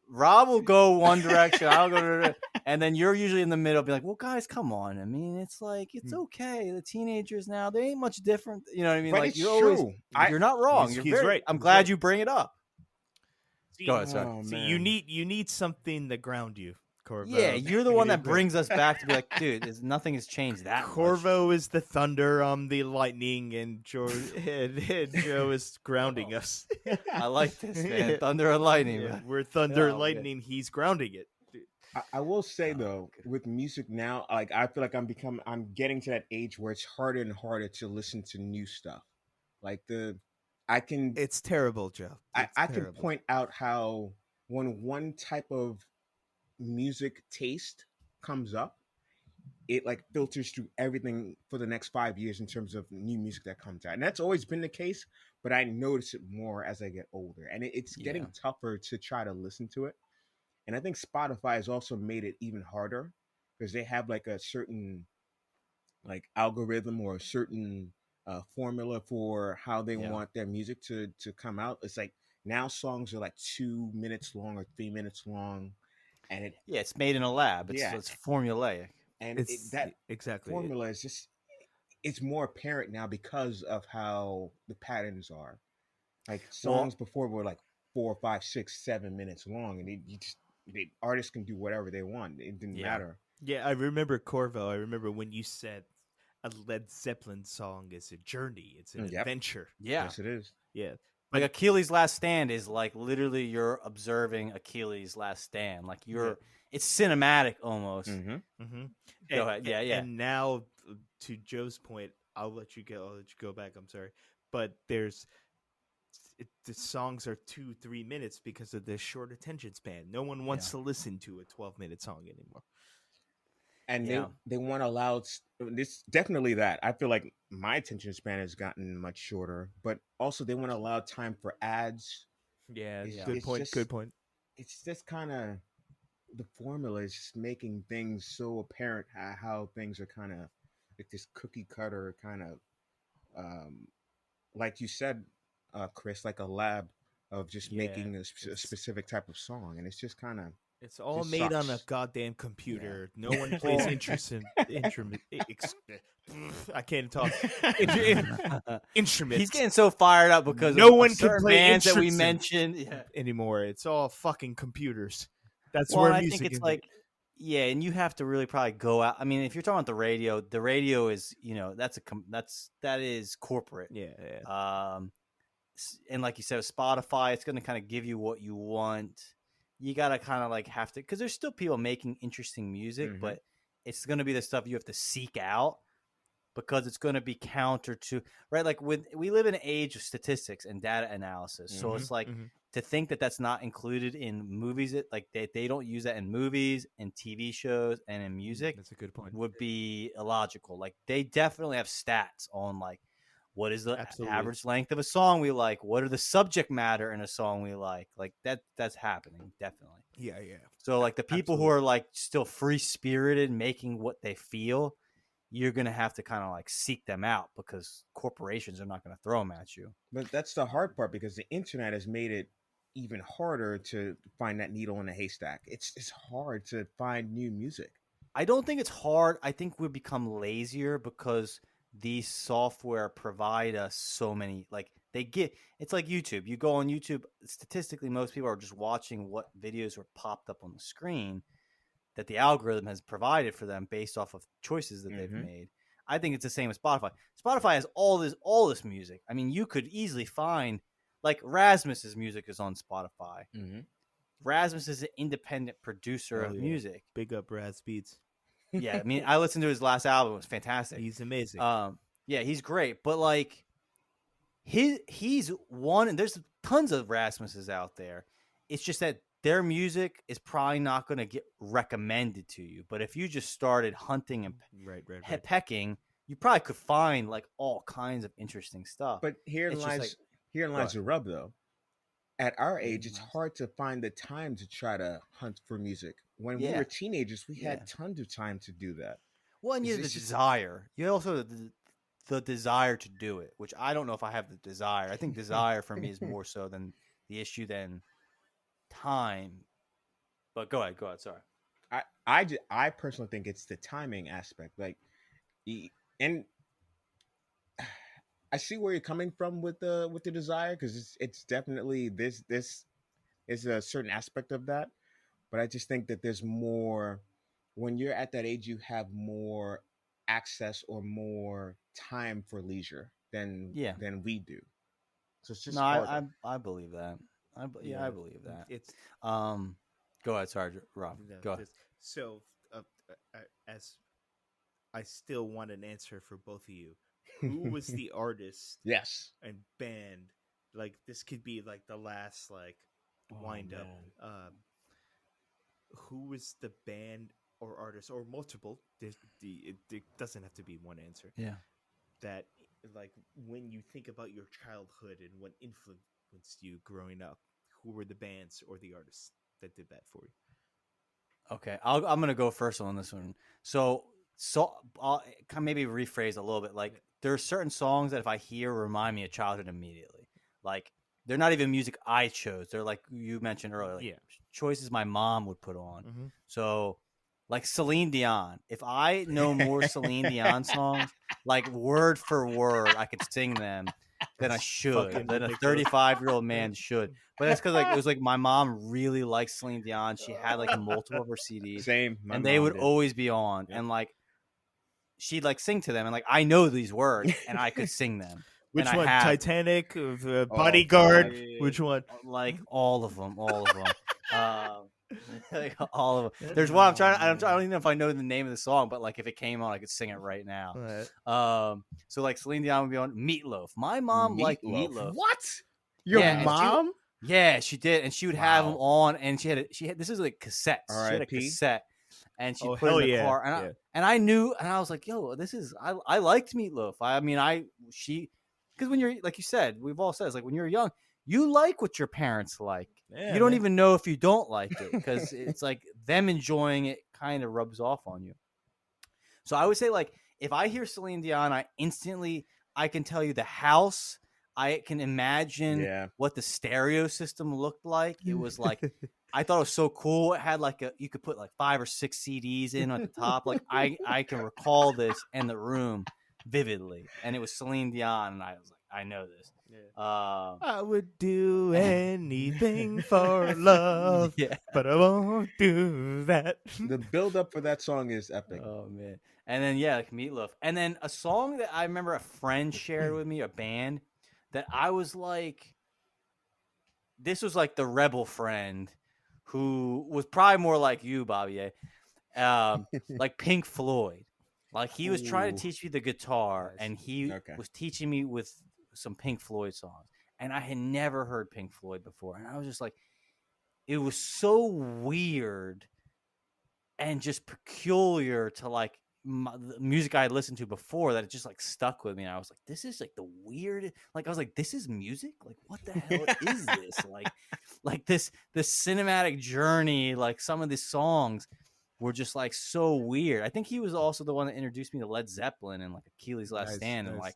Rob will go one direction, I'll go, and then you're usually in the middle, be like, well, guys, come on. I mean, it's like, it's okay. The teenagers now, they ain't much different. You know what I mean? But like, it's you're always, true. you're not wrong. He's You're right. I'm He's glad right. you bring it up. See, Go ahead, sorry. Oh, see, man. you need something to ground you, Corvo. Yeah, you're the You one need that to- brings us back to be like, dude, nothing has changed that much. Corvo is the thunder, the lightning, and Joe is grounding us. I like this, man. Thunder and lightning. Yeah, man. we're thunder Yeah, and lightning. He's grounding it. I will say Oh, though, okay. with music now, like I feel like I'm getting to that age where it's harder and harder to listen to new stuff. Like I can It's terrible, Joe. I can terrible. point out how when one type of music taste comes up, it like filters through everything for the next 5 years in terms of new music that comes out. And that's always been the case, but I notice it more as I get older. And it's getting Yeah. tougher to try to listen to it. And I think Spotify has also made it even harder because they have like a certain like algorithm or a certain formula for how they Yeah. want their music to come out. It's like now songs are like 2 minutes long or 3 minutes long, and Yeah, it's made in a lab. It's, Yeah. it's formulaic. that exactly formula is just it's more apparent now because of how the patterns are. Like songs before were like 4, 5, 6, 7 minutes long, and the artists can do whatever they want. It didn't Yeah. matter. Yeah, I remember Corvo. I remember when you said a Led Zeppelin song is a journey. It's an Yep. adventure. Yeah. Yes, it is. Yeah. Like Achilles' Last Stand is like literally you're observing Achilles' Last Stand. Like it's cinematic almost. Mm-hmm. Mm-hmm. Go ahead. Yeah, yeah. And now, to Joe's point, I'll let you go back. I'm sorry, but the songs are 2-3 minutes because of the short attention span. No one wants to listen to a 12-minute song anymore. And Yeah. they want to allow this definitely that. I feel like my attention span has gotten much shorter, but also they want to allow time for ads. Yeah, It's- good it's point. just- Good point. It's just kind of the formula is just making things so apparent how things are kind of like this cookie cutter kind of like you said, Chris, like a lab of just making a specific type of song, and it's just kind of It's all just made on a sucks. goddamn computer. No one plays I can't talk. Instruments. He's getting so fired up because No of one can certain play bands that we instruments. mentioned. Yeah. anymore. It's all fucking computers. That's Well, where I music think it's is. like, yeah, and you have to really probably go out. I mean, if you're talking about the radio is, that is corporate. yeah. And like you said, with Spotify, it's going to kind of give you what you want. You got to kind of like have to, because there's still people making interesting music, Mhm. but it's going to be the stuff you have to seek out because it's going to be counter to right. Like we live in an age of statistics and data analysis, so it's like to think that that's not included in movies. Like they don't use that in movies and TV shows and in music. That's a good point. Would be illogical. Like they definitely have stats on like what is the average length of a song we like, what are the subject matter in a song we like that's happening definitely. Yeah. So like the people who are like still free spirited making what they feel, you're gonna have to kind of like seek them out because corporations are not gonna throw them at you. But that's the hard part because the internet has made it even harder to find that needle in a haystack. It's hard to find new music. I don't think it's hard. I think we've become lazier because these software provide us so many, like it's like YouTube. You go on YouTube, statistically, most people are just watching what videos are popped up on the screen that the algorithm has provided for them based off of choices that they've made. I think it's the same as Spotify. Spotify has all this music. I mean, you could easily find, like, Rasmus's music is on Spotify. Rasmus is an independent producer of music. Big up Raz Beats. Yeah, I mean, I listened to his last album. It was fantastic. He's amazing. Yeah, he's great. But like, he's one, and there's tons of Rasmuses out there. It's just that their music is probably not going to get recommended to you. But if you just started hunting and pecking, you probably could find like all kinds of interesting stuff. But herein lies the rub, though. At our age, it's hard to find the time to try to hunt for music. When we were teenagers, we had tons of time to do that. Well, and you have the desire. You also have the desire to do it, which I don't know if I have the desire. I think desire for me is more so than the issue than time. But go ahead. Sorry. I personally think it's the timing aspect. Like, and I see where you're coming from with the desire, because it's definitely this is a certain aspect of that. But I just think that there's more when you're at that age. You have more access or more time for leisure than we do. So it's just I believe that. I believe that. It's go ahead, Sergeant Rob. Go ahead. So, as I still want an answer for both of you. Who was the artist? Yes. And band? Like, this could be like the last wind up. Who was the band or artist or multiple? It doesn't have to be one answer. Yeah. That, like, when you think about your childhood and what influenced you growing up, who were the bands or the artists that did that for you? Okay, I'm gonna go first on this one. So I'll kind of maybe rephrase a little bit. Like, there are certain songs that if I hear remind me of childhood immediately. Like, they're not even music I chose. They're like you mentioned earlier, like choices my mom would put on. So, like Celine Dion. If I know more Celine Dion songs, like word for word, I could sing them than I should, than a 35-year-old man should. But that's because like it was like my mom really liked Celine Dion. She had like multiple of her CDs. Same, and they would always be on, and like she'd like sing to them, and like I know these words, and I could sing them. Which one? Titanic, Bodyguard. Which one? Like all of them. Like all of them. There's one I don't even know if I know the name of the song, but like if it came on, I could sing it right now. Right. So like Celine Dion would be on Meatloaf. My mom liked Meatloaf. What? Your mom? Yeah, she did, and she would have them on, and she had this is like cassettes. She had a cassette, and she put it in the car, and I knew, and I was like, yo, this is I liked Meatloaf. I mean, because when you're, like you said, we've all said, it's like when you're young, you like what your parents like. Yeah, you don't even know if you don't like it, because it's like them enjoying it kind of rubs off on you. So I would say, like, if I hear Celine Dion, I can tell you the house. I can imagine what the stereo system looked like. It was like, I thought it was so cool. It had like you could put like 5 or 6 CDs in at the top. Like I can recall this in the room vividly, and it was Celine Dion, and I was like, I know this. I would do anything for love, but I won't do that. The build up for that song is epic. Oh man! And then like Meatloaf, and then a song that I remember a friend shared with me, a band that I was like, this was like the rebel friend who was probably more like you, Bobby. like Pink Floyd. Like he was trying Ooh. to teach me the guitar, Nice. and he Okay. was teaching me with some Pink Floyd songs, and I had never heard Pink Floyd before, and I was just like, it was so weird and just peculiar to like the music I had listened to before that it just like stuck with me. And I was like, this is like the weird. Like I was like, this is music. Like what the hell is this? Like this cinematic journey. Like some of these songs were just like so weird. I think he was also the one that introduced me to Led Zeppelin and like Achilles' Last Stand. And like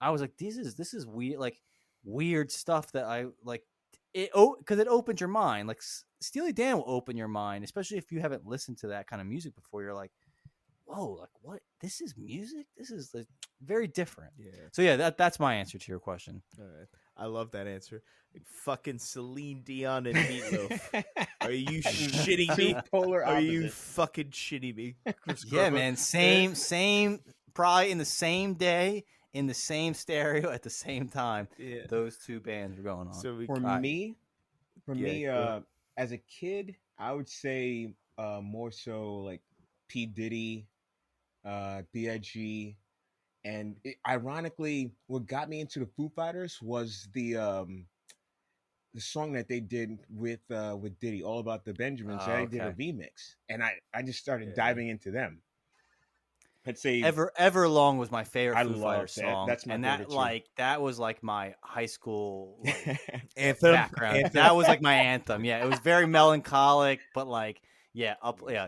I was like, this is weird. Like weird stuff that I like. Because it opens your mind. Like Steely Dan will open your mind, especially if you haven't listened to that kind of music before. You're like, whoa, like what? This is music. This is like, very different. Yeah. So yeah, that's my answer to your question. All right. I love that answer. Like, fucking Celine Dion and Meatloaf. Are you shitting me? Polar Are you opposites. fucking shitting me? Chris Yeah, Corvo? man. Same. Probably in the same day, in the same stereo at the same time. Yeah. Those two bands were going on. So we For Right. me, go. as a kid, I would say more so like P Diddy, Big, and ironically, what got me into the Foo Fighters was the song that they did with Diddy, all about the Benjamins. Oh, They did a okay. remix, and I just started Yeah. diving into them. I'd say Everlong was my favorite I Foo love Fighters that. song, That's my and favorite that too. like that was like my high school like Anthem. background. Anthem. That was like my anthem. Yeah, it was very melancholic, but like Jesus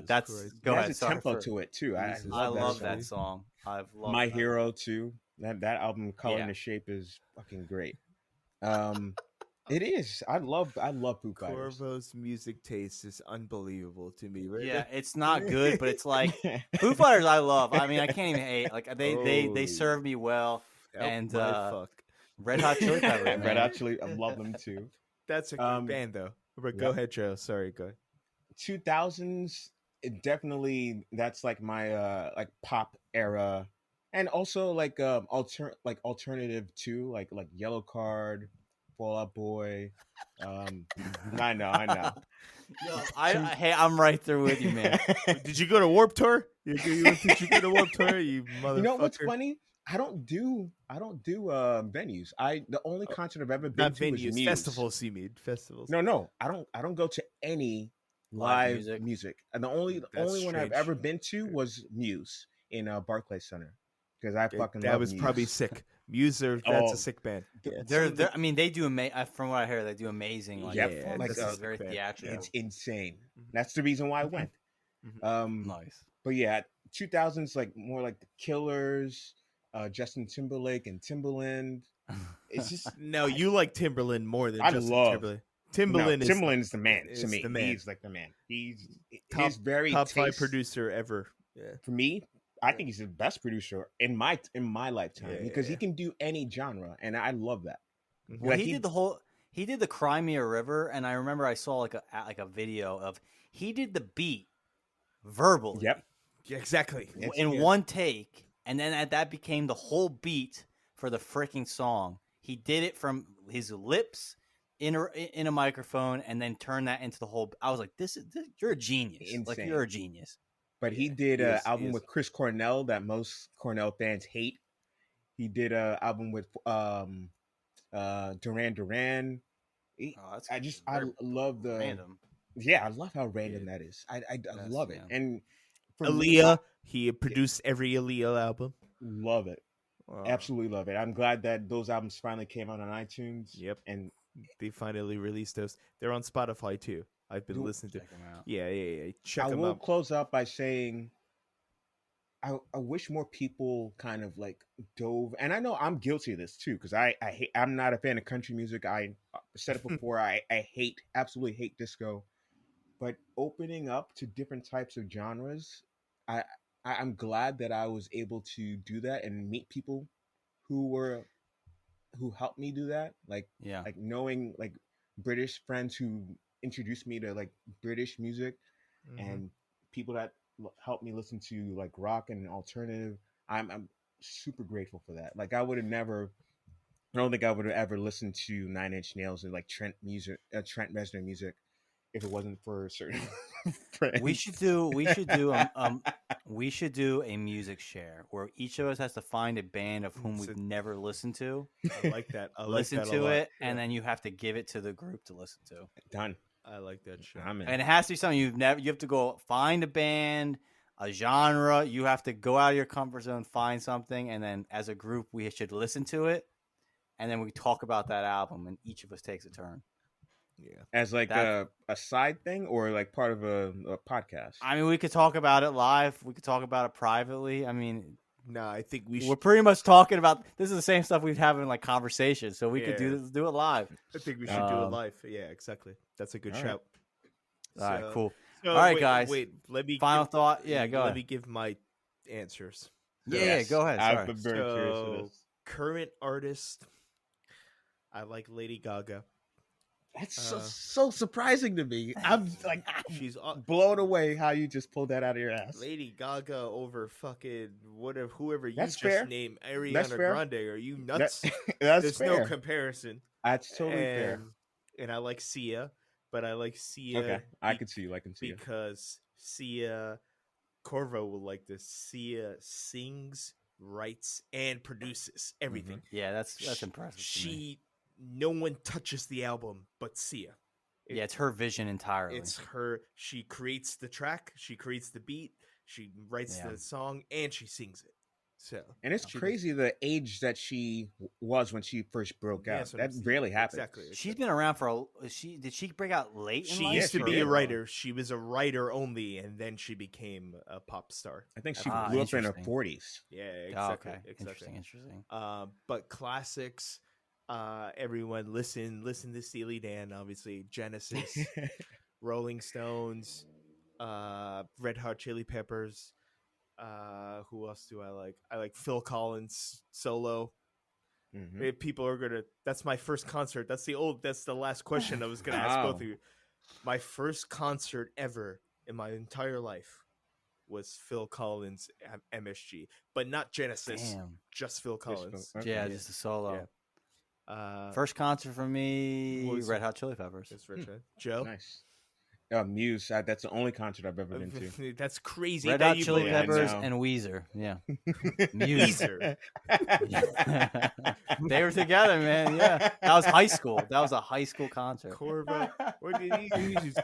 that's Christ. It go has ahead. a Sorry tempo for, to it too. I Jesus I love that love song. that song. I've loved My I love Hero too. That album, Color Yeah. and the Shape, is fucking great. It is. I love Foo Fighters. Corvo's music taste is unbelievable to me. Right? Yeah, it's not good, but it's like Foo Fighters I love. I mean, I can't even hate. Like they Holy serve me well. help And my fuck. Red Hot Chili Peppers, Red man. Hot Chili, I love them too. That's a good band though. But go Yep. ahead, Joe. Sorry, go ahead. 2000s, it definitely, that's like my like pop era, and also like alternative too, like Yellow Card, Fall Out Boy. I know. Yo, hey, I'm right there with you, man. Did you go to Warp Tour? Did you go to Warp Tour? You motherfucker. You know what's funny? I don't do venues. The only concert I've ever been Not to was venues, Muse. festivals. You mean festivals? No, I don't go to any Live live music? music. And the only That's one I've strange. ever been to was Muse in Barclays Center, because I fucking That love was Muse. probably sick. Muse, that's Oh, a sick band. th- Yeah. They're, some of the- I mean, they do from what I hear, they do amazing. Like, Yep, performances. like, It's very band. theatrical. It's insane. Mhm. That's the reason why I went. Nice. But yeah, 2000s, like more like the Killers, Justin Timberlake and Timbaland. It's just No, you like Timberland more than I Justin love- Timberlake. Timberland Timbaland is the man is to me. the man. He's like the man. He's Top- very top five taste- producer ever. Yeah. For me, I think he's the best producer in my lifetime, because he Yeah. can do any genre, and I love that. Well, Like, he did the Crimea River, and I remember I saw like a video of he did the beat verbally. Yep. Yeah, exactly. In one take, and then that became the whole beat for the freaking song. He did it from his lips in a microphone, and then turned that into the whole. I was like, this you're a genius. Like Insane. you're a genius. But he did he an is, he album is. with Chris Cornell that most Cornell fans hate. He did an album with Duran Duran. That's I very love the random. Yeah, I love how random that is. I love it. yeah. And for me, Aaliyah, he produced every Aaliyah album. love it. Wow. Absolutely love it. I'm glad that those albums finally came out on iTunes. Yep. And They finally released those. They're on Spotify too. I've been listening to. Check 'em out. Yeah. Check I them will out. close out by saying I wish more people kind of like dove, and I know I'm guilty of this too, because I'm not a fan of country music. I said it before. I absolutely hate disco, but opening up to different types of genres, I'm glad that I was able to do that and meet people who helped me do that. Like knowing like British friends who introduced me to like British music, and people that helped me listen to like rock and alternative. I'm super grateful for that. Like I don't think I would have ever listened to Nine Inch Nails or like Trent Reznor music if it wasn't for certain We should do a music share where each of us has to find a band of whom we've never listened to. I like that. I like listen that a to lot. it, and then you have to give it to the group to listen to. Done. I like that shit. I'm in. And it has to be something you've never. You have to go find a band, a genre. You have to go out of your comfort zone, find something, and then as a group, we should listen to it, and then we talk about that album, and each of us takes a turn. Yeah. As like a side thing or like part of a podcast? I mean, we could talk about it live. We could talk about it privately. I mean, No, I think we we're should. pretty much talking about this is the same stuff we've having like conversations, so we could Yeah. do it live. I think we should do it live. Yeah, exactly. That's a good All right. shout. All right, cool. So, All right, wait, guys. Wait, let me Final thought. Yeah, go Let ahead. me give my answers. Yeah, go ahead. I've Sorry. been very curious for So, this. current artist, I like Lady Gaga. That's so surprising to me. I'm like She's blown away how you just pulled that out of your ass. Lady Gaga over fucking whoever you That's just fair. named That's Ariana fair. Grande. Are you nuts? That's There's fair. no comparison. That's totally fair. And I like Sia, but I like Sia. Okay, I can see you. I can see you. because Sia, Corvo will like this. Sia sings, writes, and produces everything. Yeah, that's impressive. to me. No one touches the album but Sia. Yeah, it's her vision entirely. It's her. She creates the track. She creates the beat. She writes Yeah. the song, and she sings it. So, And it's she- crazy the age that she was when she first broke Yeah, out. that's what That I'm saying. rarely happens. Exactly. She's been around for did she break out late in She life? used to she be did. a writer. She was a writer only, and then she became a pop star. I think she Ah, blew up in her interesting. 40s. Yeah, Oh, exactly. okay. Exactly. Interesting. But classics. Everyone listen to Steely Dan, obviously. Genesis, Rolling Stones, Red Hot Chili Peppers. Who else do I like? I like Phil Collins solo. Mhm. If people are gonna, that's my first concert. That's the last question I was gonna ask both Wow. of you. My first concert ever in my entire life was Phil Collins MSG, but not Genesis, Damn. just Phil Collins. Okay. Yeah, just a solo. Yeah. First concert for me, what was Red it? Hot Chili Peppers. That's Richard. Joe. Nice. Muse. That's the only concert I've ever been to. That's crazy. Red that Hot you Chili believe- I Peppers know. and Weezer. Yeah. Muse. Weezer. They were together, man. Yeah. That was high school. That was a high school concert. Corvo. What did he use?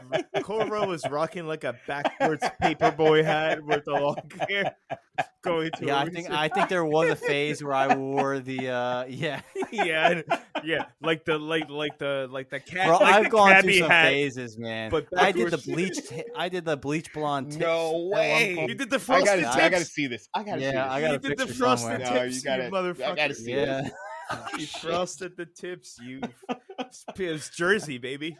Corvo was rocking like a backwards paperboy hat with a long hair. Going to Yeah, a I think there was a phase where I wore the yeah. yeah, like the cat. Bro, like I've the gone through cabbie some hat. phases, man. But I did the backwards. bleach blonde tips. No at one way. point. You did the I frosted gotta, tips. I gotta see this. I gotta see Yeah, this. I got You a did the picture frosted somewhere. tips, No, you you gotta- I gotta motherfucker. see Yeah. You frosted the tips. You it's Jersey, baby.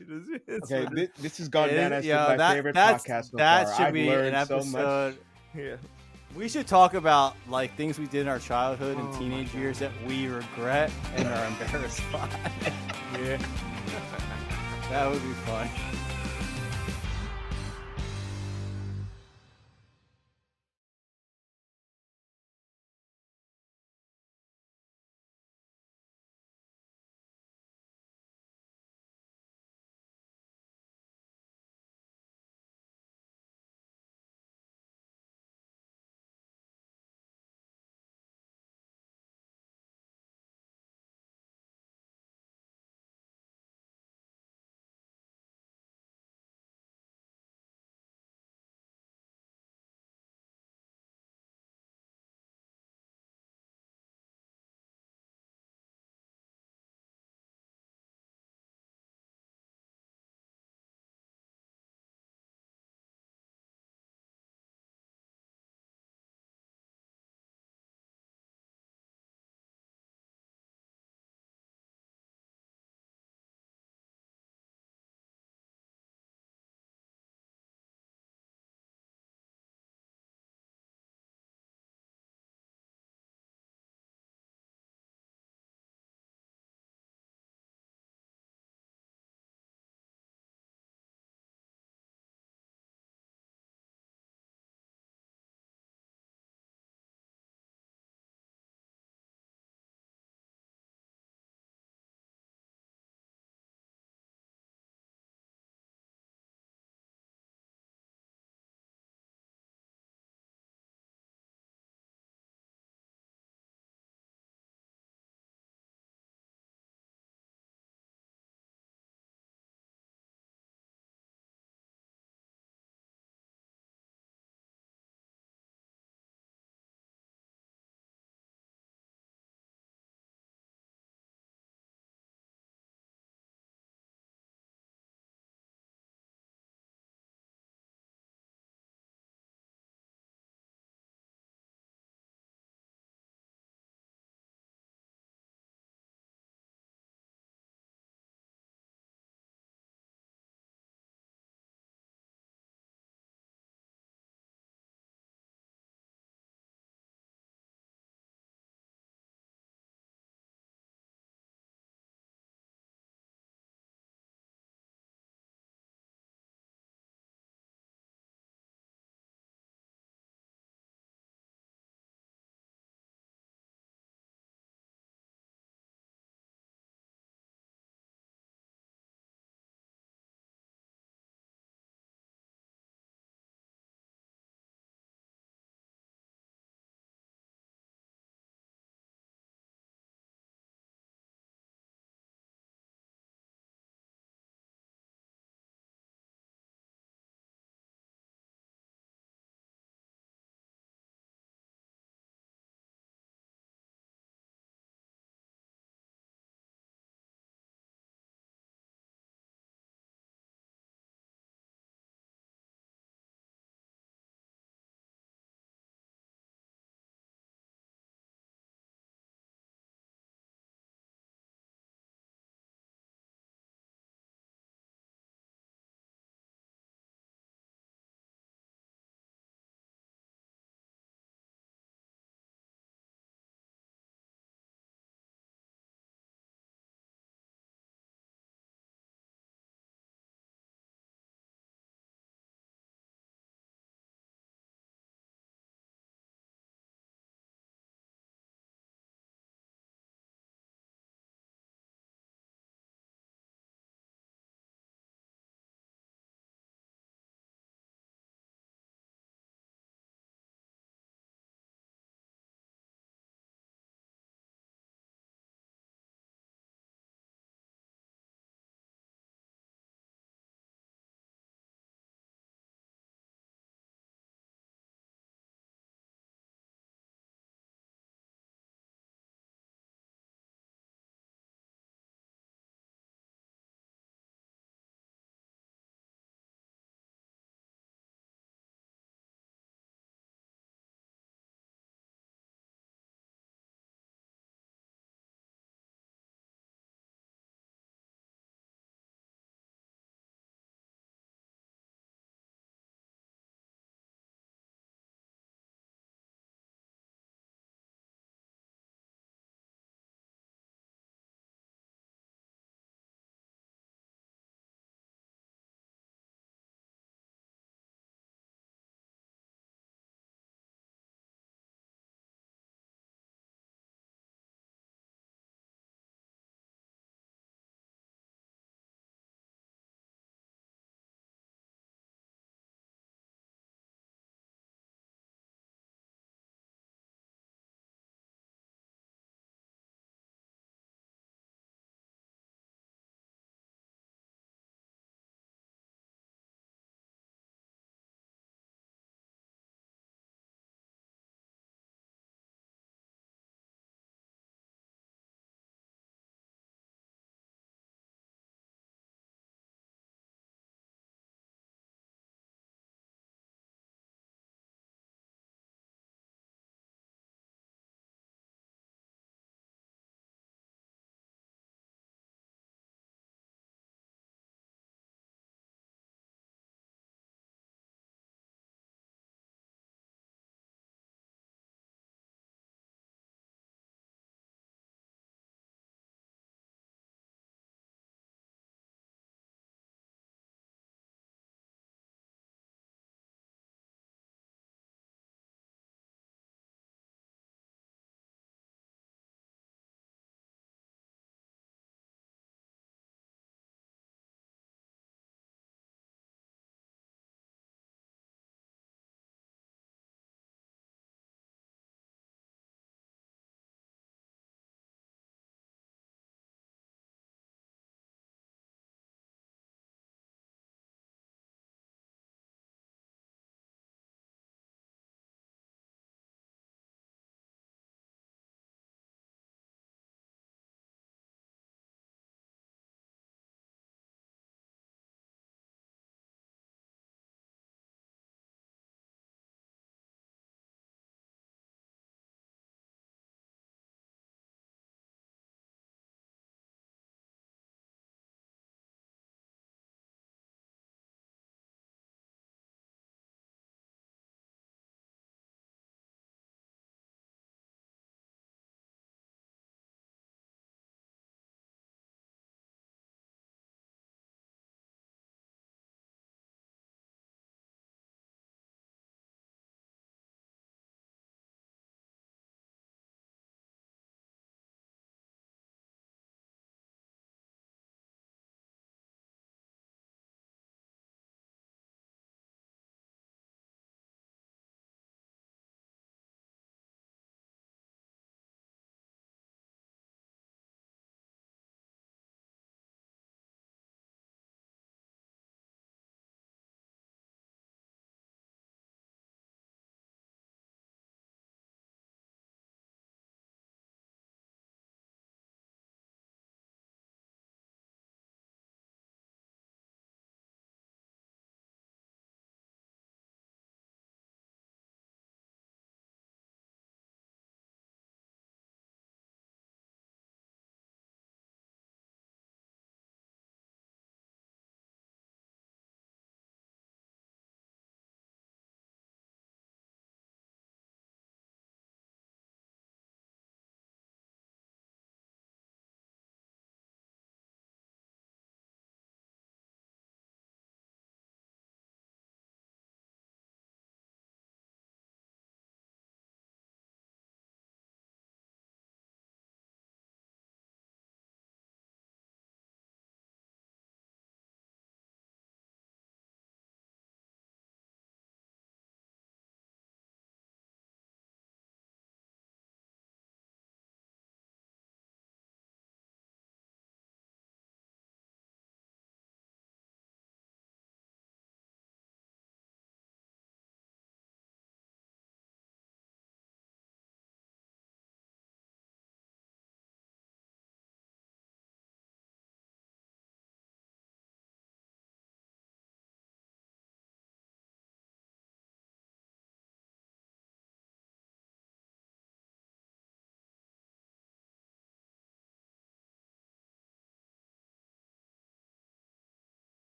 That's Okay, what it this has gone down as Yeah, my favorite podcast so that far. should I've be learned an so episode. much. is. Yeah. We should talk about like things we did in our childhood and Oh my teenage God. years that we regret and are embarrassed by. Yeah. That would be fun.